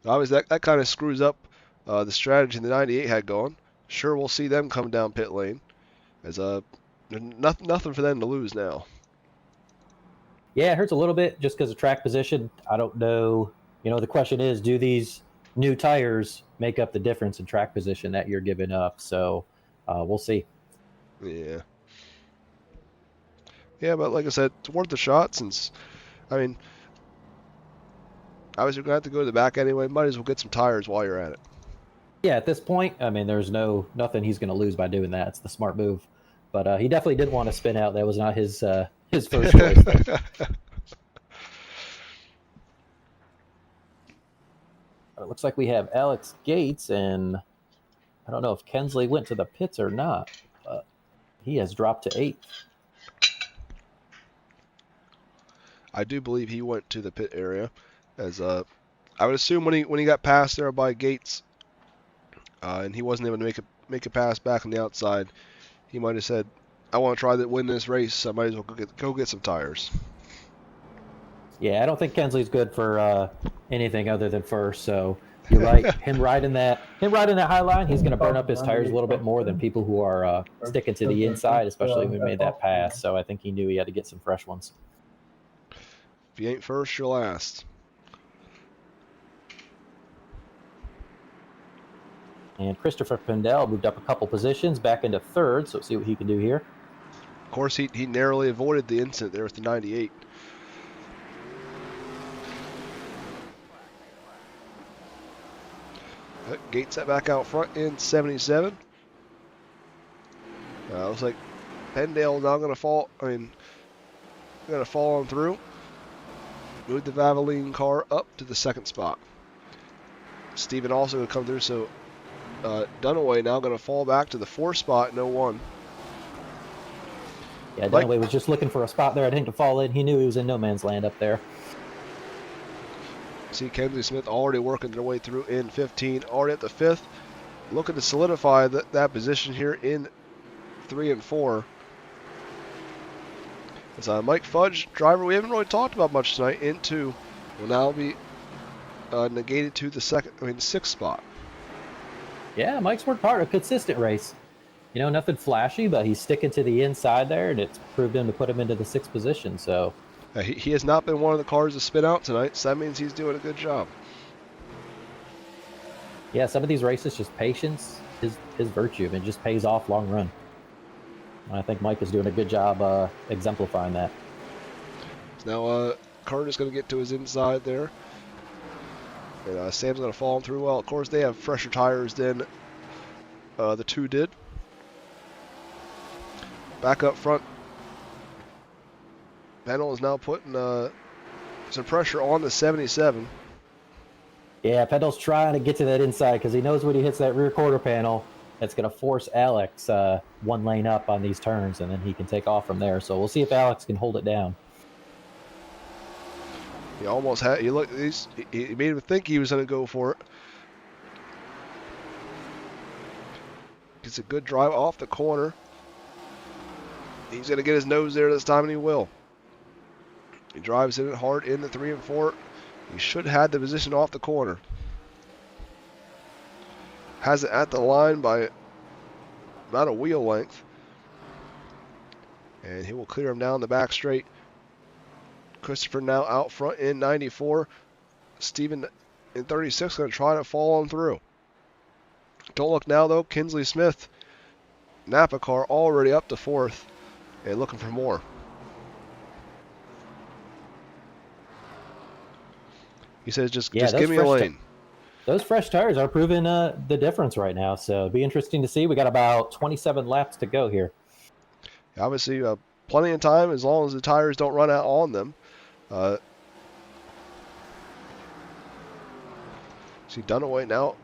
Obviously, that kind of screws up the strategy the 98 had going. Sure, we'll see them come down pit lane. As nothing for them to lose now. Yeah, it hurts a little bit just because of track position. I don't know. The question is, do these new tires make up the difference in track position that you're giving up? So we'll see. Yeah. Yeah, but like I said, it's worth the shot since, I mean, obviously you're going to have to go to the back anyway. Might as well get some tires while you're at it. Yeah, at this point, I mean, there's nothing he's going to lose by doing that. It's the smart move. But he definitely did want to spin out. That was not his first choice. It looks like we have Alex Gates, and I don't know if Kensley went to the pits or not, but he has dropped to 8th. I do believe he went to the pit area, as I would assume when he got passed there by Gates, and he wasn't able to make a pass back on the outside, he might have said, I want to try to win this race, so I might as well go get some tires. Yeah, I don't think Kensley's good for anything other than first. So you're right. Him riding that high line, he's going to burn up his tires a little bit more than people who are sticking to the inside, especially when he made that pass. So I think he knew he had to get some fresh ones. If you ain't first, you're last. And Christopher Pendel moved up a couple positions back into third, so see what he can do here. Of course, he narrowly avoided the incident there with the 98. Gates that back out front in 77. Looks like Pendale now going to fall. Going to fall on through. Move the Valvoline car up to the second spot. Steven also going to come through, so Dunaway now going to fall back to the fourth spot in 01. Yeah, Dunaway was just looking for a spot there, I think, to fall in. He knew he was in no man's land up there. See Kensley Smith already working their way through in 15, already at the fifth, looking to solidify that position here in 3 and 4. As Mike Fudge, driver we haven't really talked about much tonight, in 2, will now be negated to the sixth spot. Yeah, Mike's worked hard, a consistent race. You know, nothing flashy, but he's sticking to the inside there, and it's proved him to put him into the 6th position, so... He has not been one of the cars to spin out tonight, so that means he's doing a good job. Yeah, some of these races, just patience is virtue. It just pays off long run. And I think Mike is doing a good job exemplifying that. Now, Curtis going to get to his inside there. And Sam's going to fall through. Well, of course, they have fresher tires than the 2 did. Back up front. Pendle is now putting some pressure on the 77. Yeah, Pendle's trying to get to that inside because he knows when he hits that rear quarter panel, that's going to force Alex one lane up on these turns, and then he can take off from there. So we'll see if Alex can hold it down. He almost had. He made him think he was going to go for it. Gets a good drive off the corner. He's going to get his nose there this time, and he will. He drives in it hard in the 3 and 4. He should have the position off the corner. Has it at the line by about a wheel length. And he will clear him down the back straight. Christopher now out front in 94. Steven in 36 going to try to fall on through. Don't look now, though. Kinsley Smith, Napa car already up to 4th and looking for more. He says, just give me a lane. Those fresh tires are proving the difference right now, so it'll be interesting to see. We got about 27 laps to go here. Obviously, plenty of time as long as the tires don't run out on them. See Dunaway now.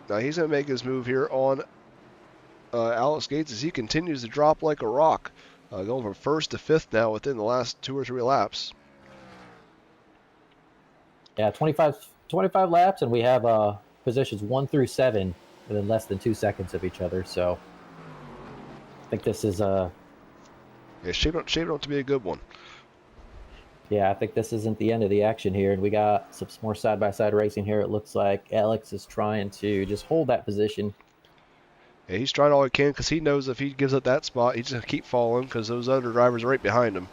Now he's going to make his move here on Alex Gates as he continues to drop like a rock, going from 1st to 5th now within the last 2 or 3 laps. Yeah, 25 laps, and we have positions 1 through 7 within less than 2 seconds of each other. So I think this is shaping up to be a good one. Yeah, I think this isn't the end of the action here, and we got some more side-by-side racing here. It looks like Alex is trying to just hold that position. Yeah, he's trying all he can because he knows if he gives up that spot, he's going to keep falling because those other drivers are right behind him.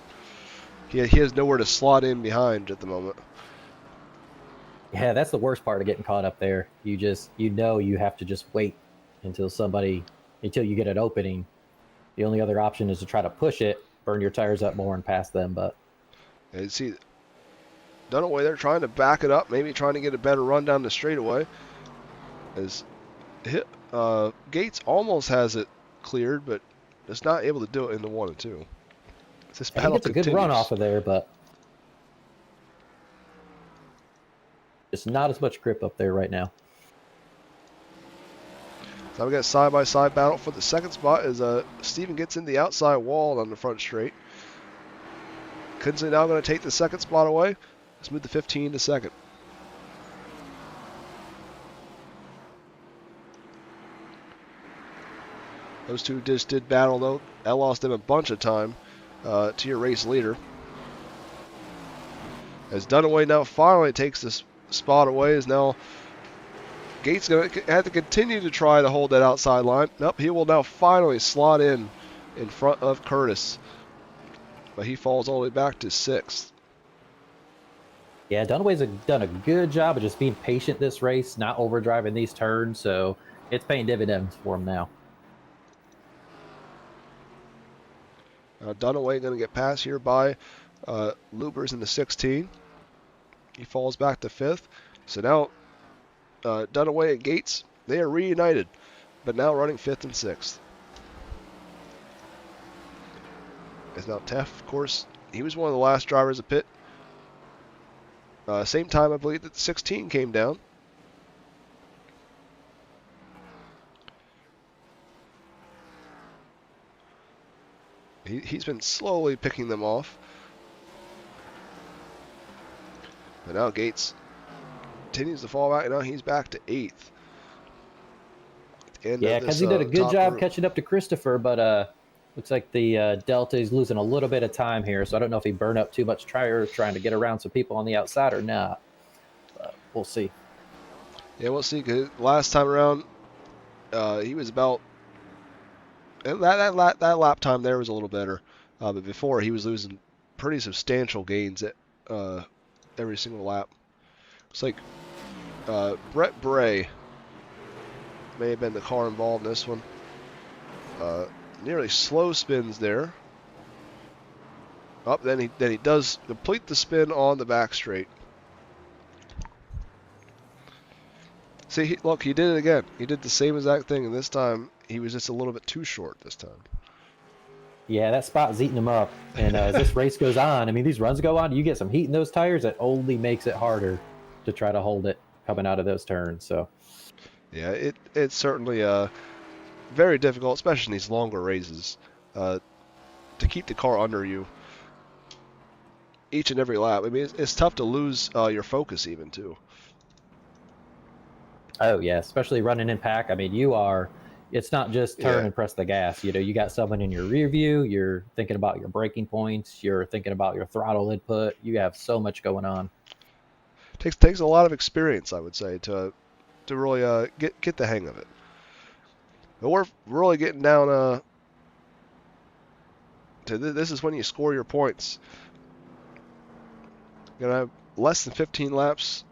He has nowhere to slot in behind at the moment. Yeah, that's the worst part of getting caught up there. You have to just wait until you get an opening. The only other option is to try to push it, burn your tires up more and pass them. But and see, Dunaway, they're trying to back it up, maybe trying to get a better run down the straightaway. As Gates almost has it cleared, but is not able to do it in the 1 and 2. This battle gets a good run off of there, but it's not as much grip up there right now. So we got side-by-side battle for the second spot as Steven gets in the outside wall on the front straight. Kinsley now going to take the second spot away. Let's move the 15 to second. Those two just did battle, though. That lost them a bunch of time to your race leader. As Dunaway now finally takes this spot away, is now Gates going to have to continue to try to hold that outside line. Nope, he will now finally slot in front of Curtis. But he falls all the way back to 6th. Yeah, Dunaway's done a good job of just being patient this race, not overdriving these turns, so it's paying dividends for him now. Dunaway going to get passed here by Lubers in the 16. He falls back to 5th. So now Dunaway and Gates, they are reunited, but now running 5th and 6th. As now Teff, of course, he was one of the last drivers to pit. Same time, I believe, that the 16 came down. He's been slowly picking them off. But now Gates continues to fall back, and now he's back to 8th. Yeah, because he did a good job catching up to Christopher, but looks like the Delta is losing a little bit of time here, so I don't know if he burned up too much tire trying to get around some people on the outside or not. We'll see. Yeah, we'll see. Cause last time around, he was about that lap time there was a little better, but before he was losing pretty substantial gains at every single lap. Looks like Brett Bray may have been the car involved in this one. Nearly slow spins there. Up, then he does complete the spin on the back straight. See, look, he did it again. He did the same exact thing, and this time he was just a little bit too short this time. Yeah, that spot's eating him up. And as this race goes on, I mean, these runs go on, you get some heat in those tires, that only makes it harder to try to hold it coming out of those turns. So, yeah, it's certainly very difficult, especially in these longer races, to keep the car under you each and every lap. I mean, it's tough to lose your focus even, too. Oh, yeah, especially running in pack. I mean, it's not just turn and press the gas. You know, you got someone in your rear view, you're thinking about your braking points, you're thinking about your throttle input. You have so much going on. Takes a lot of experience, I would say, to really get the hang of it. But we're really getting down to this is when you score your points. You're going to have less than 15 laps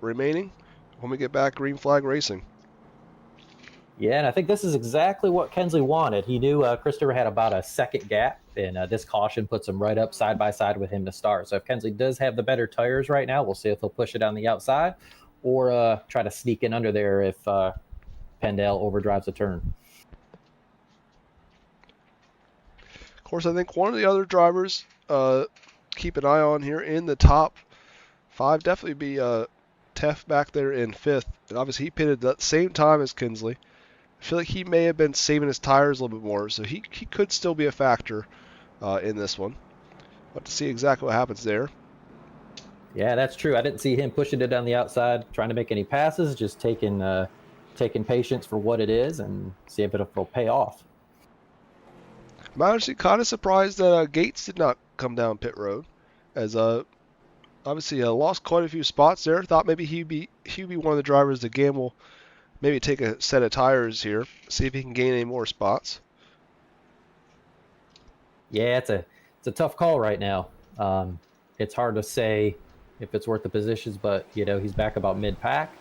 remaining when we get back green flag racing. Yeah, and I think this is exactly what Kensley wanted. He knew Christopher had about a second gap, and this caution puts him right up side by side with him to start. So if Kensley does have the better tires right now, we'll see if he'll push it on the outside or try to sneak in under there if Pendel overdrives a turn. Of course, I think one of the other drivers keep an eye on here in the top 5 definitely be Teff back there in 5th. And obviously he pitted at the same time as Kinsley. I feel like he may have been saving his tires a little bit more, so he could still be a factor in this one. But to see exactly what happens there. Yeah, that's true. I didn't see him pushing it down the outside, trying to make any passes, just taking patience for what it is and see if it'll pay off. I'm actually kind of surprised that Gates did not come down pit road, as obviously lost quite a few spots there. Thought maybe he'd be one of the drivers to gamble, maybe take a set of tires here, see if he can gain any more spots. Yeah, it's a tough call right now. It's hard to say if it's worth the positions, but you know he's back about mid-pack.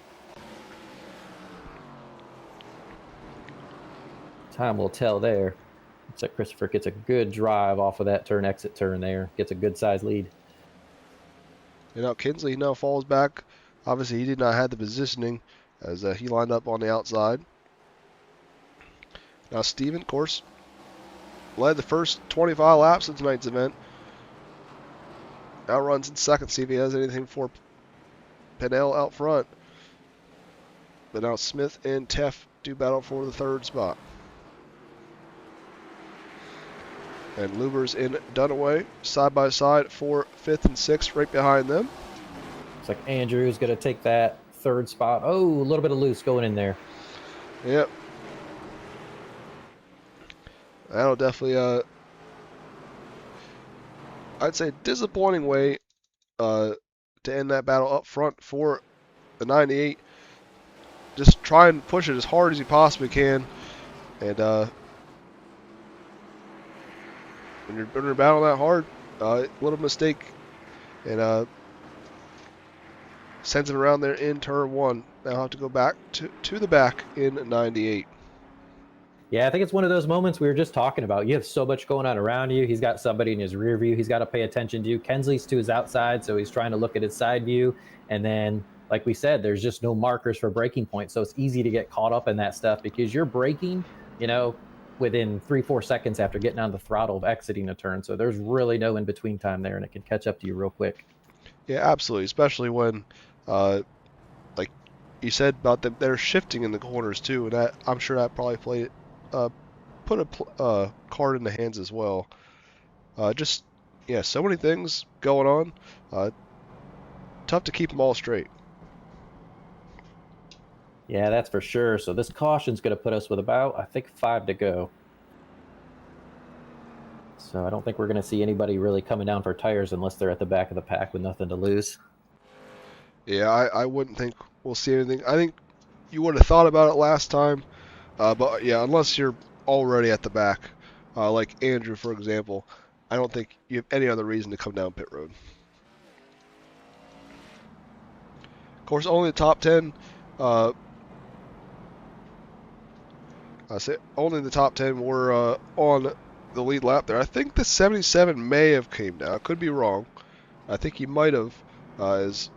Time will tell there. Looks like Christopher gets a good drive off of that exit turn there. Gets a good size lead. You know, Kinsley now falls back. Obviously, he did not have the positioning as he lined up on the outside. Now, Steven, of course, led the first 25 laps of tonight's event. Now runs in second, see if he has anything for Penel out front. But now Smith and Teff do battle for the 3rd spot. And Lubers and Dunaway side by side for 5th and 6th right behind them. Looks like Andrew's going to take that 3rd spot. Oh, a little bit of loose going in there. Yep. That'll definitely, I'd say, disappointing way to end that battle up front for the 98. Just try and push it as hard as you possibly can, and when you're battling that hard, a little mistake, and sends him around there in turn one. Now have to go back to the back in 98. Yeah, I think it's one of those moments we were just talking about. You have so much going on around you. He's got somebody in his rear view he's got to pay attention to. Kensley's to his outside, so he's trying to look at his side view. And then, like we said, there's just no markers for braking points, so it's easy to get caught up in that stuff because you're braking, within 3-4 seconds after getting on the throttle of exiting a turn. So there's really no in-between time there, and it can catch up to you real quick. Yeah, absolutely, especially when, like you said about them, they're shifting in the corners too, and that I'm sure that probably put a card in the hands as well. Just yeah, so many things going on. Tough to keep them all straight. Yeah, that's for sure. So this caution's going to put us with about, I think, 5 to go. So I don't think we're going to see anybody really coming down for tires unless they're at the back of the pack with nothing to lose. Yeah, I wouldn't think we'll see anything. I think you would have thought about it last time, but yeah, unless you're already at the back, like Andrew, for example, I don't think you have any other reason to come down pit road. Of course, only the top 10. I say only the top 10 were on the lead lap there. I think the 77 may have came down. I could be wrong. I think he might have, as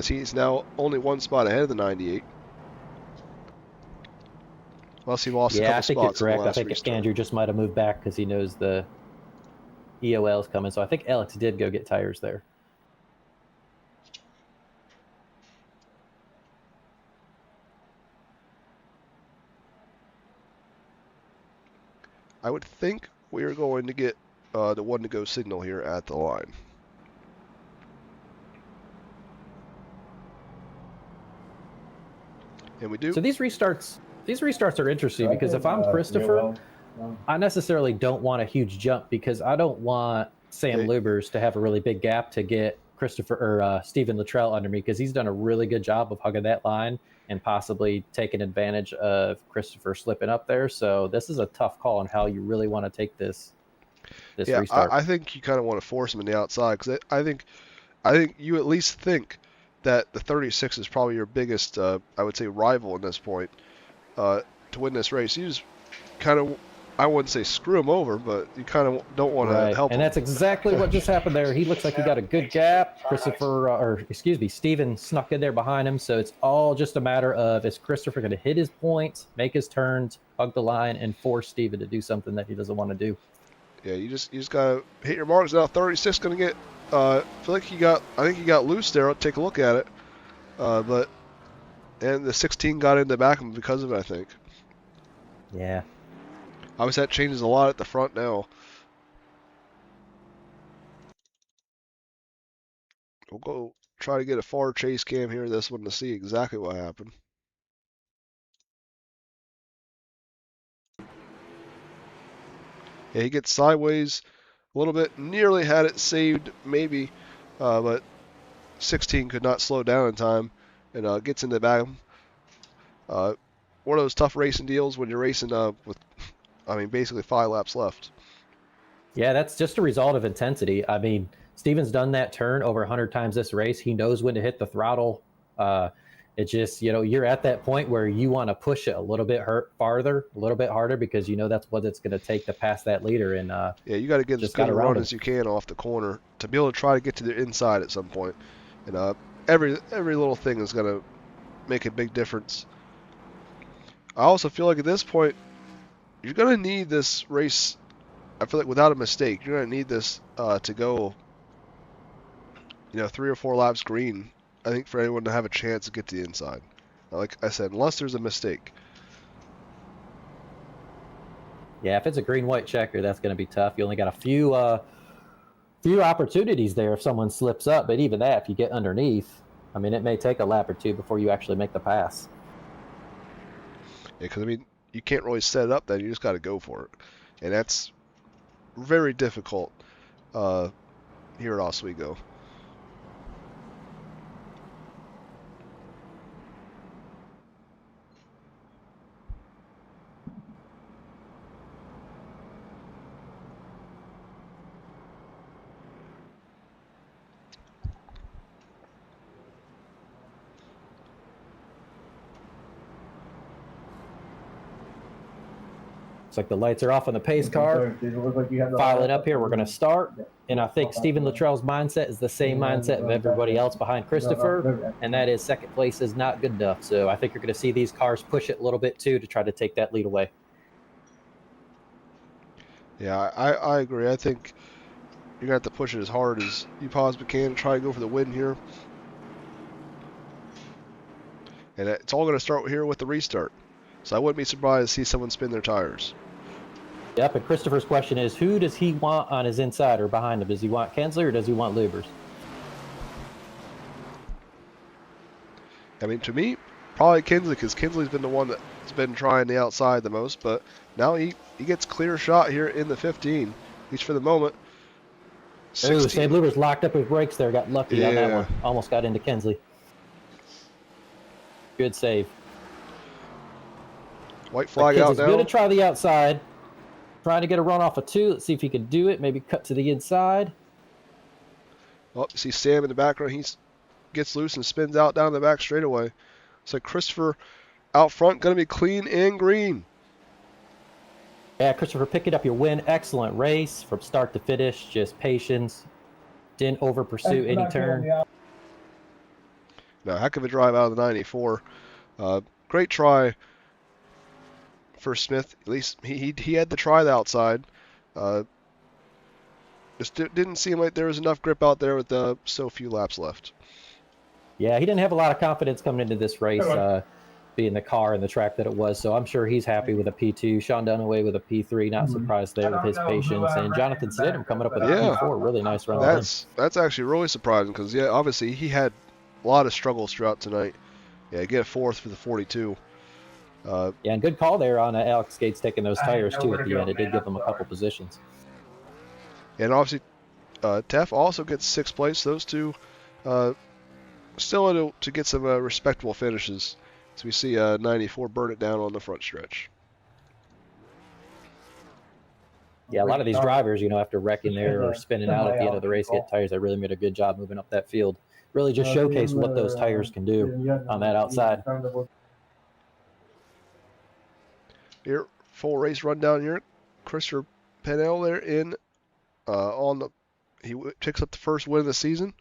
he's now only one spot ahead of the 98. Unless he lost a couple spots. Yeah, I think you're correct. I think restart. Andrew just might have moved back because he knows the EOL is coming. So I think Alex did go get tires there. I would think we are going to get the one to go signal here at the line. And we do. So these restarts are interesting because if I'm Christopher, I necessarily don't want a huge jump because I don't want Sam Lubers to have a really big gap to get Christopher or Stephen Luttrell under me because he's done a really good job of hugging that line and possibly taking advantage of Christopher slipping up there. So this is a tough call on how you really want to take this restart. I think you kind of want to force him in the outside because I think you at least think that the 36 is probably your biggest, I would say, rival in this point to win this race. You just kind of, I wouldn't say screw him over, but you kind of don't want to help him. And that's exactly what just happened there. He looks like he got a good gap. Steven snuck in there behind him. So it's all just a matter of, is Christopher going to hit his points, make his turns, hug the line, and force Steven to do something that he doesn't want to do? Yeah, you just gotta hit your marks. Now 36 going to get, I think he got loose there. I'll take a look at it. And the 16 got in the back of him because of it, I think. Yeah. Obviously, that changes a lot at the front now. We'll go try to get a far chase cam here, this one, to see exactly what happened. Yeah, he gets sideways a little bit. Nearly had it saved, maybe, but 16 could not slow down in time and gets into the back of him. One of those tough racing deals when you're racing with, basically 5 laps left. Yeah, that's just a result of intensity. I mean, Steven's done that turn over 100 times this race. He knows when to hit the throttle. It's just, you're at that point where you want to push it a little bit farther, a little bit harder, because that's what it's going to take to pass that leader. And yeah, you got to get as good a run as you can off the corner to be able to try to get to the inside at some point. And every little thing is going to make a big difference. I also feel like at this point, you're going to need this race. I feel like without a mistake, you're going to need this to go, 3 or 4 laps green. I think for anyone to have a chance to get to the inside. Like I said, unless there's a mistake. Yeah, if it's a green-white-checkered, that's going to be tough. You only got a few opportunities there if someone slips up, but even that, if you get underneath, it may take a lap or two before you actually make the pass. Yeah, because you can't really set it up. Then you just got to go for it, and that's very difficult here at Oswego. Looks like the lights are off on the pace car. Filing up here, we're going to start. And I think Stephen Luttrell's mindset is the same mindset of everybody else behind Christopher, and that is second place is not good enough. So I think you're going to see these cars push it a little bit too to try to take that lead away. Yeah, I agree. I think you're going to have to push it as hard as you possibly can to try to go for the win here. And it's all going to start here with the restart. So I wouldn't be surprised to see someone spin their tires. Yep, and Christopher's question is, who does he want on his inside or behind him? Does he want Kensley or does he want Lubers? I mean, to me, probably Kinsley, because Kinsley's been the one that's been trying the outside the most, but now he gets clear shot here in the 15, at least for the moment. Ooh, Sam Lubers locked up his brakes there, got lucky on that one. Almost got into Kinsley. Good save. White flag out now. He's going to try the outside. Trying to get a run off of 2. Let's see if he can do it. Maybe cut to the inside. Oh, you see Sam in the background. He gets loose and spins out down the back straightaway. So Christopher out front, going to be clean and green. Yeah, Christopher, picking up your win. Excellent race from start to finish. Just patience. Didn't over pursue any turn. Now, heck of a drive out of the 94. Great try for Smith. At least he had to try the outside. Just didn't seem like there was enough grip out there with so few laps left. Yeah, he didn't have a lot of confidence coming into this race, being the car and the track that it was. So I'm sure he's happy with a P2. Sean Dunaway with a P3. Not surprised there with his patience. And Jonathan Stidham coming up with a P4. Really nice run. That's actually really surprising because, yeah, obviously he had a lot of struggles throughout tonight. Yeah, get 4th for the 42. Yeah, and good call there on Alex Gates taking those tires too at the end. It did give them a couple positions. And obviously, Teff also gets 6th place. Those two still able to get some respectable finishes. So we see 94 burn it down on the front stretch. Yeah, a lot of these drivers, after wrecking there or spinning out at the end of the race, get tires. They really made a good job moving up that field. Really just showcase what those tires can do on that outside. Here, full race rundown here. Christopher Pennell there in he picks up the first win of the season.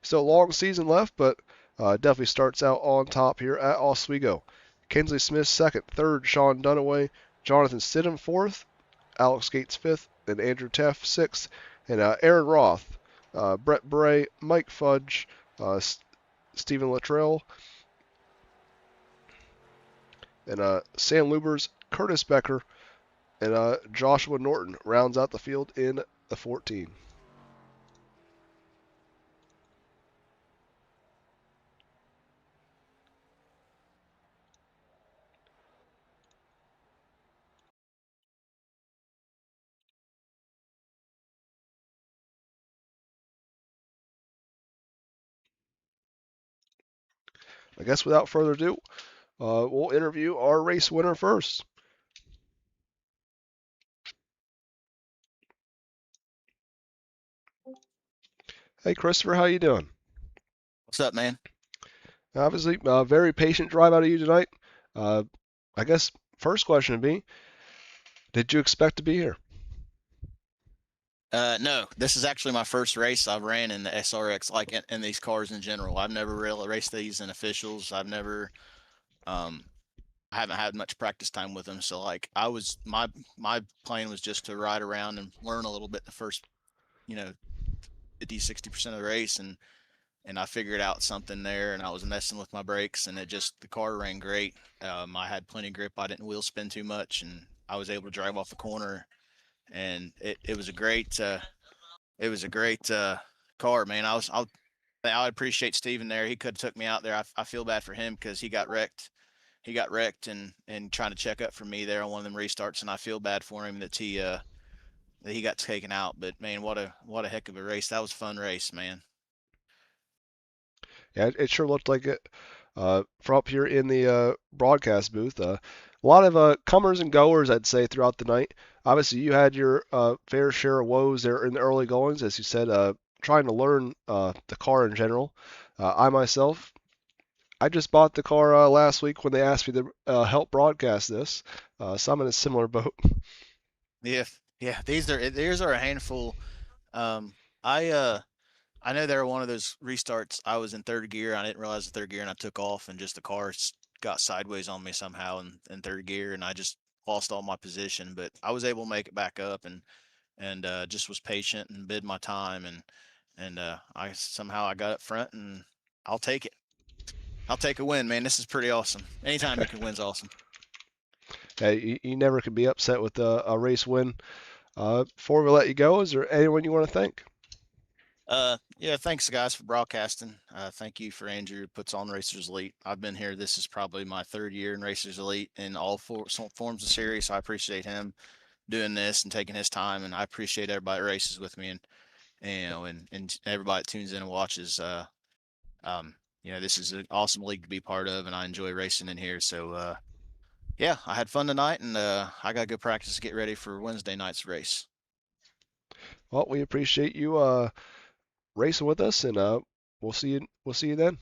Still a long season left, but definitely starts out on top here at Oswego. Kinsley Smith 2nd, 3rd Sean Dunaway, Jonathan Stidham 4th, Alex Gates 5th, and Andrew Teff 6th, and Aaron Roth, Brett Bray, Mike Fudge, Stephen Luttrell, and Sam Lubers, Curtis Becker, and Joshua Norton rounds out the field in the 14. I guess without further ado, we'll interview our race winner first. Hey, Christopher, how you doing? What's up, man? Obviously, very patient drive out of you tonight. I guess first question would be, did you expect to be here? No, this is actually my first race I've ran in the SRX, like in these cars in general. I've never really raced these in officials. I've never, I haven't had much practice time with them. So like my plan was just to ride around and learn a little bit the first, 50-60% of the race. And I figured out something there, and I was messing with my brakes, and the car ran great. I had plenty of grip. I didn't wheel spin too much, and I was able to drive off the corner, and it was a great, car, man. I appreciate Steven there. He could have took me out there. I feel bad for him because he got wrecked he got wrecked and trying to check up for me there on one of them restarts, and I feel bad for him that he got taken out. But man, what a heck of a race! That was a fun race, man. Yeah, it sure looked like it from up here in the broadcast booth. A lot of comers and goers, I'd say, throughout the night. Obviously, you had your fair share of woes there in the early goings, as you said, trying to learn the car in general. I myself, I just bought the car last week when they asked me to help broadcast this, so I'm in a similar boat. Yeah, yeah. These are a handful. I I know they were one of those restarts. I was in third gear. I didn't realize the third gear, and I took off, and just the car got sideways on me somehow in third gear, and I just lost all my position. But I was able to make it back up, and just was patient and bid my time, and I somehow I got up front, and I'll take it. I'll take a win, man. This is pretty awesome. Anytime you can win's awesome. You never can be upset with a race win. Before we let you go, is there anyone you want to thank? Yeah, thanks guys for broadcasting. Thank you for Andrew who puts on Racers Elite. I've been here. This is probably my third year in Racers Elite in all forms of series. So I appreciate him doing this and taking his time, and I appreciate everybody that races with me, and everybody that tunes in and watches. This is an awesome league to be part of, and I enjoy racing in here. So yeah, I had fun tonight, and I got to go practice to get ready for Wednesday night's race. Well, we appreciate you racing with us, and we'll see you. We'll see you then.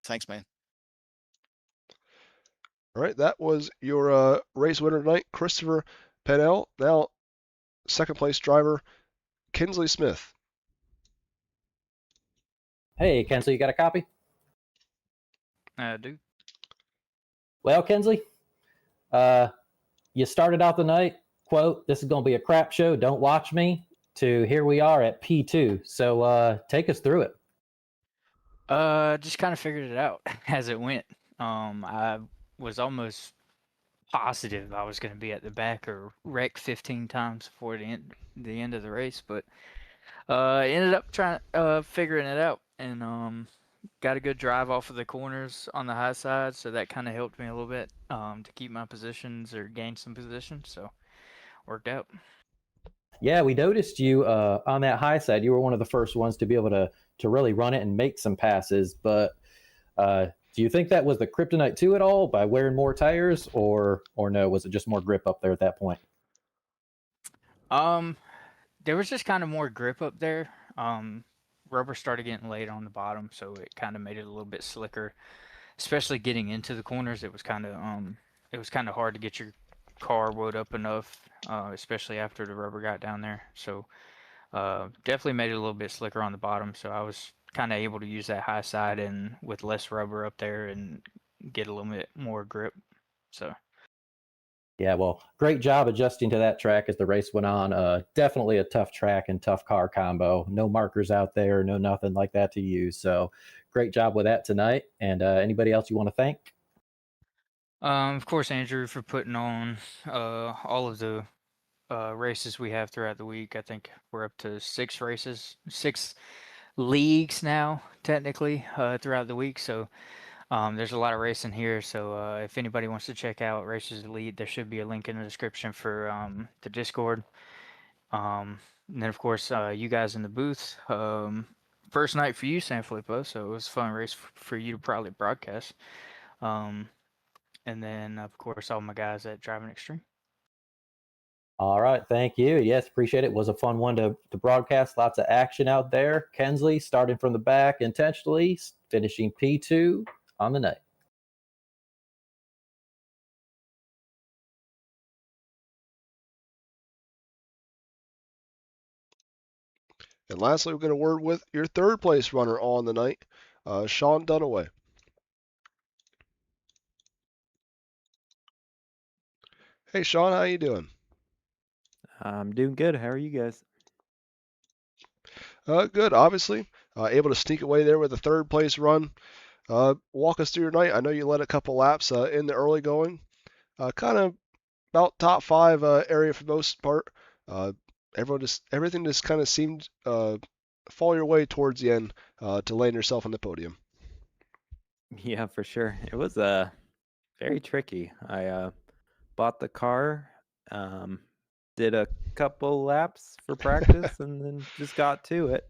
Thanks, man. All right, that was your race winner tonight, Christopher Pennell. Now, second place driver, Kinsley Smith. Hey, Kensley, you got a copy? I do. Well, Kensley, you started out the night, quote, "This is going to be a crap show. Don't watch me," to here we are at P2. So take us through it. Just kind of figured it out as it went. I was almost positive I was going to be at the back or wreck 15 times before the end of the race, but ended up trying figuring it out, and got a good drive off of the corners on the high side, so that kind of helped me a little bit to keep my positions or gain some positions. So worked out. Yeah, we noticed you on that high side. You were one of the first ones to be able to really run it and make some passes. But do you think that was the kryptonite to it all by wearing more tires, or no? Was it just more grip up there at that point? There was just kind of more grip up there. Rubber started getting laid on the bottom, so it kind of made it a little bit slicker, especially getting into the corners. It was kind of hard to get your car wound up enough, especially after the rubber got down there. So definitely made it a little bit slicker on the bottom. So I was kind of able to use that high side and with less rubber up there and get a little bit more grip. So. Yeah, well, great job adjusting to that track as the race went on. Definitely a tough track and tough car combo. No markers out there, no nothing like that to use. So great job with that tonight. And anybody else you want to thank? Of course, Andrew, for putting on all of the races we have throughout the week. I think we're up to 6 races, 6 leagues now, technically, throughout the week. So there's a lot of racing here. So if anybody wants to check out Racers Elite, there should be a link in the description for the Discord. And then, of course, you guys in the booth. First night for you, San Filippo, so it was a fun race for you to probably broadcast. And then, of course, all my guys at Driving Extreme. All right, thank you. Yes, appreciate it. It was a fun one to broadcast. Lots of action out there. Kensley starting from the back intentionally, finishing P2 on the night. And lastly, we're going to word with your third place runner on the night, Sean Dunaway. Hey, Sean, how you doing? I'm doing good. How are you guys? Good, obviously. Able to sneak away there with a third place run. Walk us through your night. I know you led a couple laps in the early going. Kind of about top 5 area for the most part. Everything just kind of seemed fall your way towards the end to land yourself on the podium. Yeah, for sure. It very tricky. I bought the car, did a couple laps for practice, and then just got to it.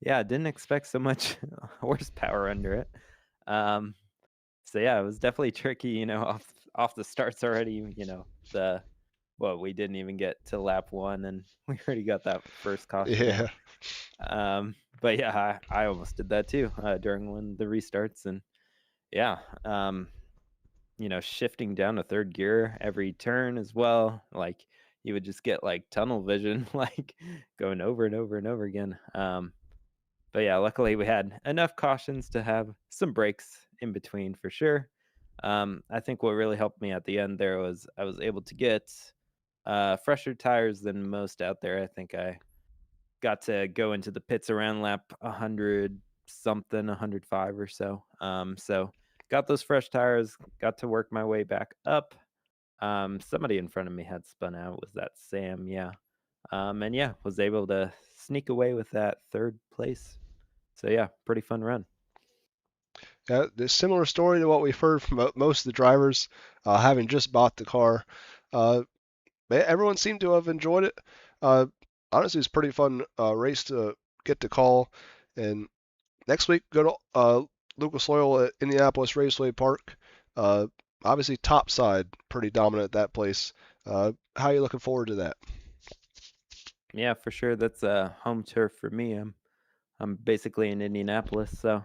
Yeah, didn't expect so much horsepower under it. So yeah, it was definitely tricky, off the starts already, we didn't even get to lap 1 and we already got that first caution in. Yeah. But yeah, I almost did that too during one of the restarts, and yeah, shifting down to third gear every turn as well, like you would just get like tunnel vision, like going over and over and over again. But yeah, luckily we had enough cautions to have some breaks in between for sure. I think what really helped me at the end there was I was able to get fresher tires than most out there. I think I got to go into the pits around lap 100 something, 105 or so. So got those fresh tires, got to work my way back up. Somebody in front of me had spun out. Was that Sam? Yeah. And yeah, was able to sneak away with that third place. So yeah, pretty fun run. Yeah, a similar story to what we've heard from most of the drivers, having just bought the car. Everyone seemed to have enjoyed it. Honestly, it's a pretty fun race to get to call. And next week, go to Lucas Oil at Indianapolis Raceway Park. Obviously, top side, pretty dominant at that place. How are you looking forward to that? Yeah, for sure. That's a home turf for me. I'm basically in Indianapolis, so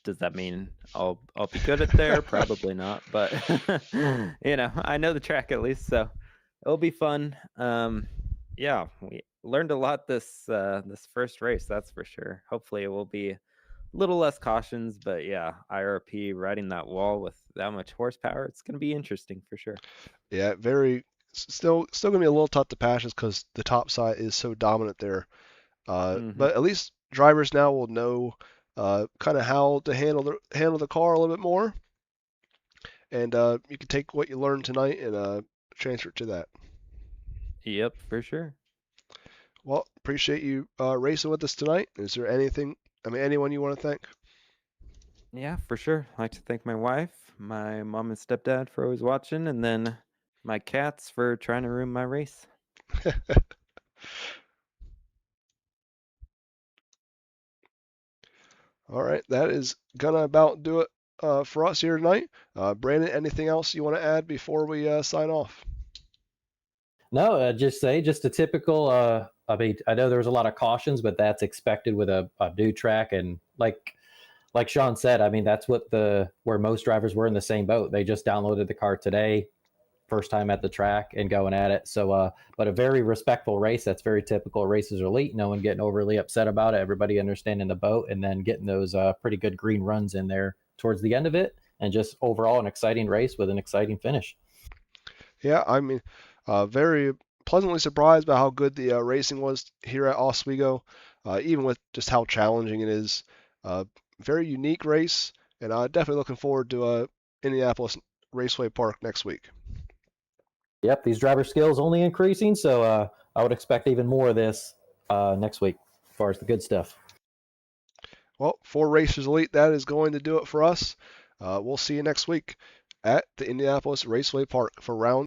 does that mean I'll be good at there? Probably not, but I know the track at least, so it'll be fun. Yeah, we learned a lot this first race, that's for sure. Hopefully it will be a little less cautions, but yeah, IRP riding that wall with that much horsepower, it's gonna be interesting for sure. Yeah, still gonna be a little tough to pass just because the top side is so dominant there. But at least drivers now will know kind of how to handle the car a little bit more, and you can take what you learned tonight and transfer it to that. Yep, for sure. Well, appreciate you racing with us tonight. Is there anyone you want to thank? Yeah, for sure. I'd like to thank my wife, my mom and stepdad for always watching, and then my cats for trying to ruin my race. All right, that is gonna about do it for us here tonight. Brandon, anything else you want to add before we sign off? No, just a typical. I mean, I know there was a lot of cautions, but that's expected with a new track, and like Sean said, I mean that's where most drivers were in the same boat. They just downloaded the car today, first time at the track and going at it. So, but a very respectful race. That's very typical. Races are elite. No one getting overly upset about it. Everybody understanding the boat, and then getting those pretty good green runs in there towards the end of it, and just overall an exciting race with an exciting finish. Yeah, I mean, very pleasantly surprised by how good the racing was here at Oswego, even with just how challenging it is. Very unique race, and definitely looking forward to Indianapolis Raceway Park next week. Yep, these driver skills only increasing, so I would expect even more of this next week as far as the good stuff. Well, for Racers Elite, that is going to do it for us. We'll see you next week at the Indianapolis Raceway Park for round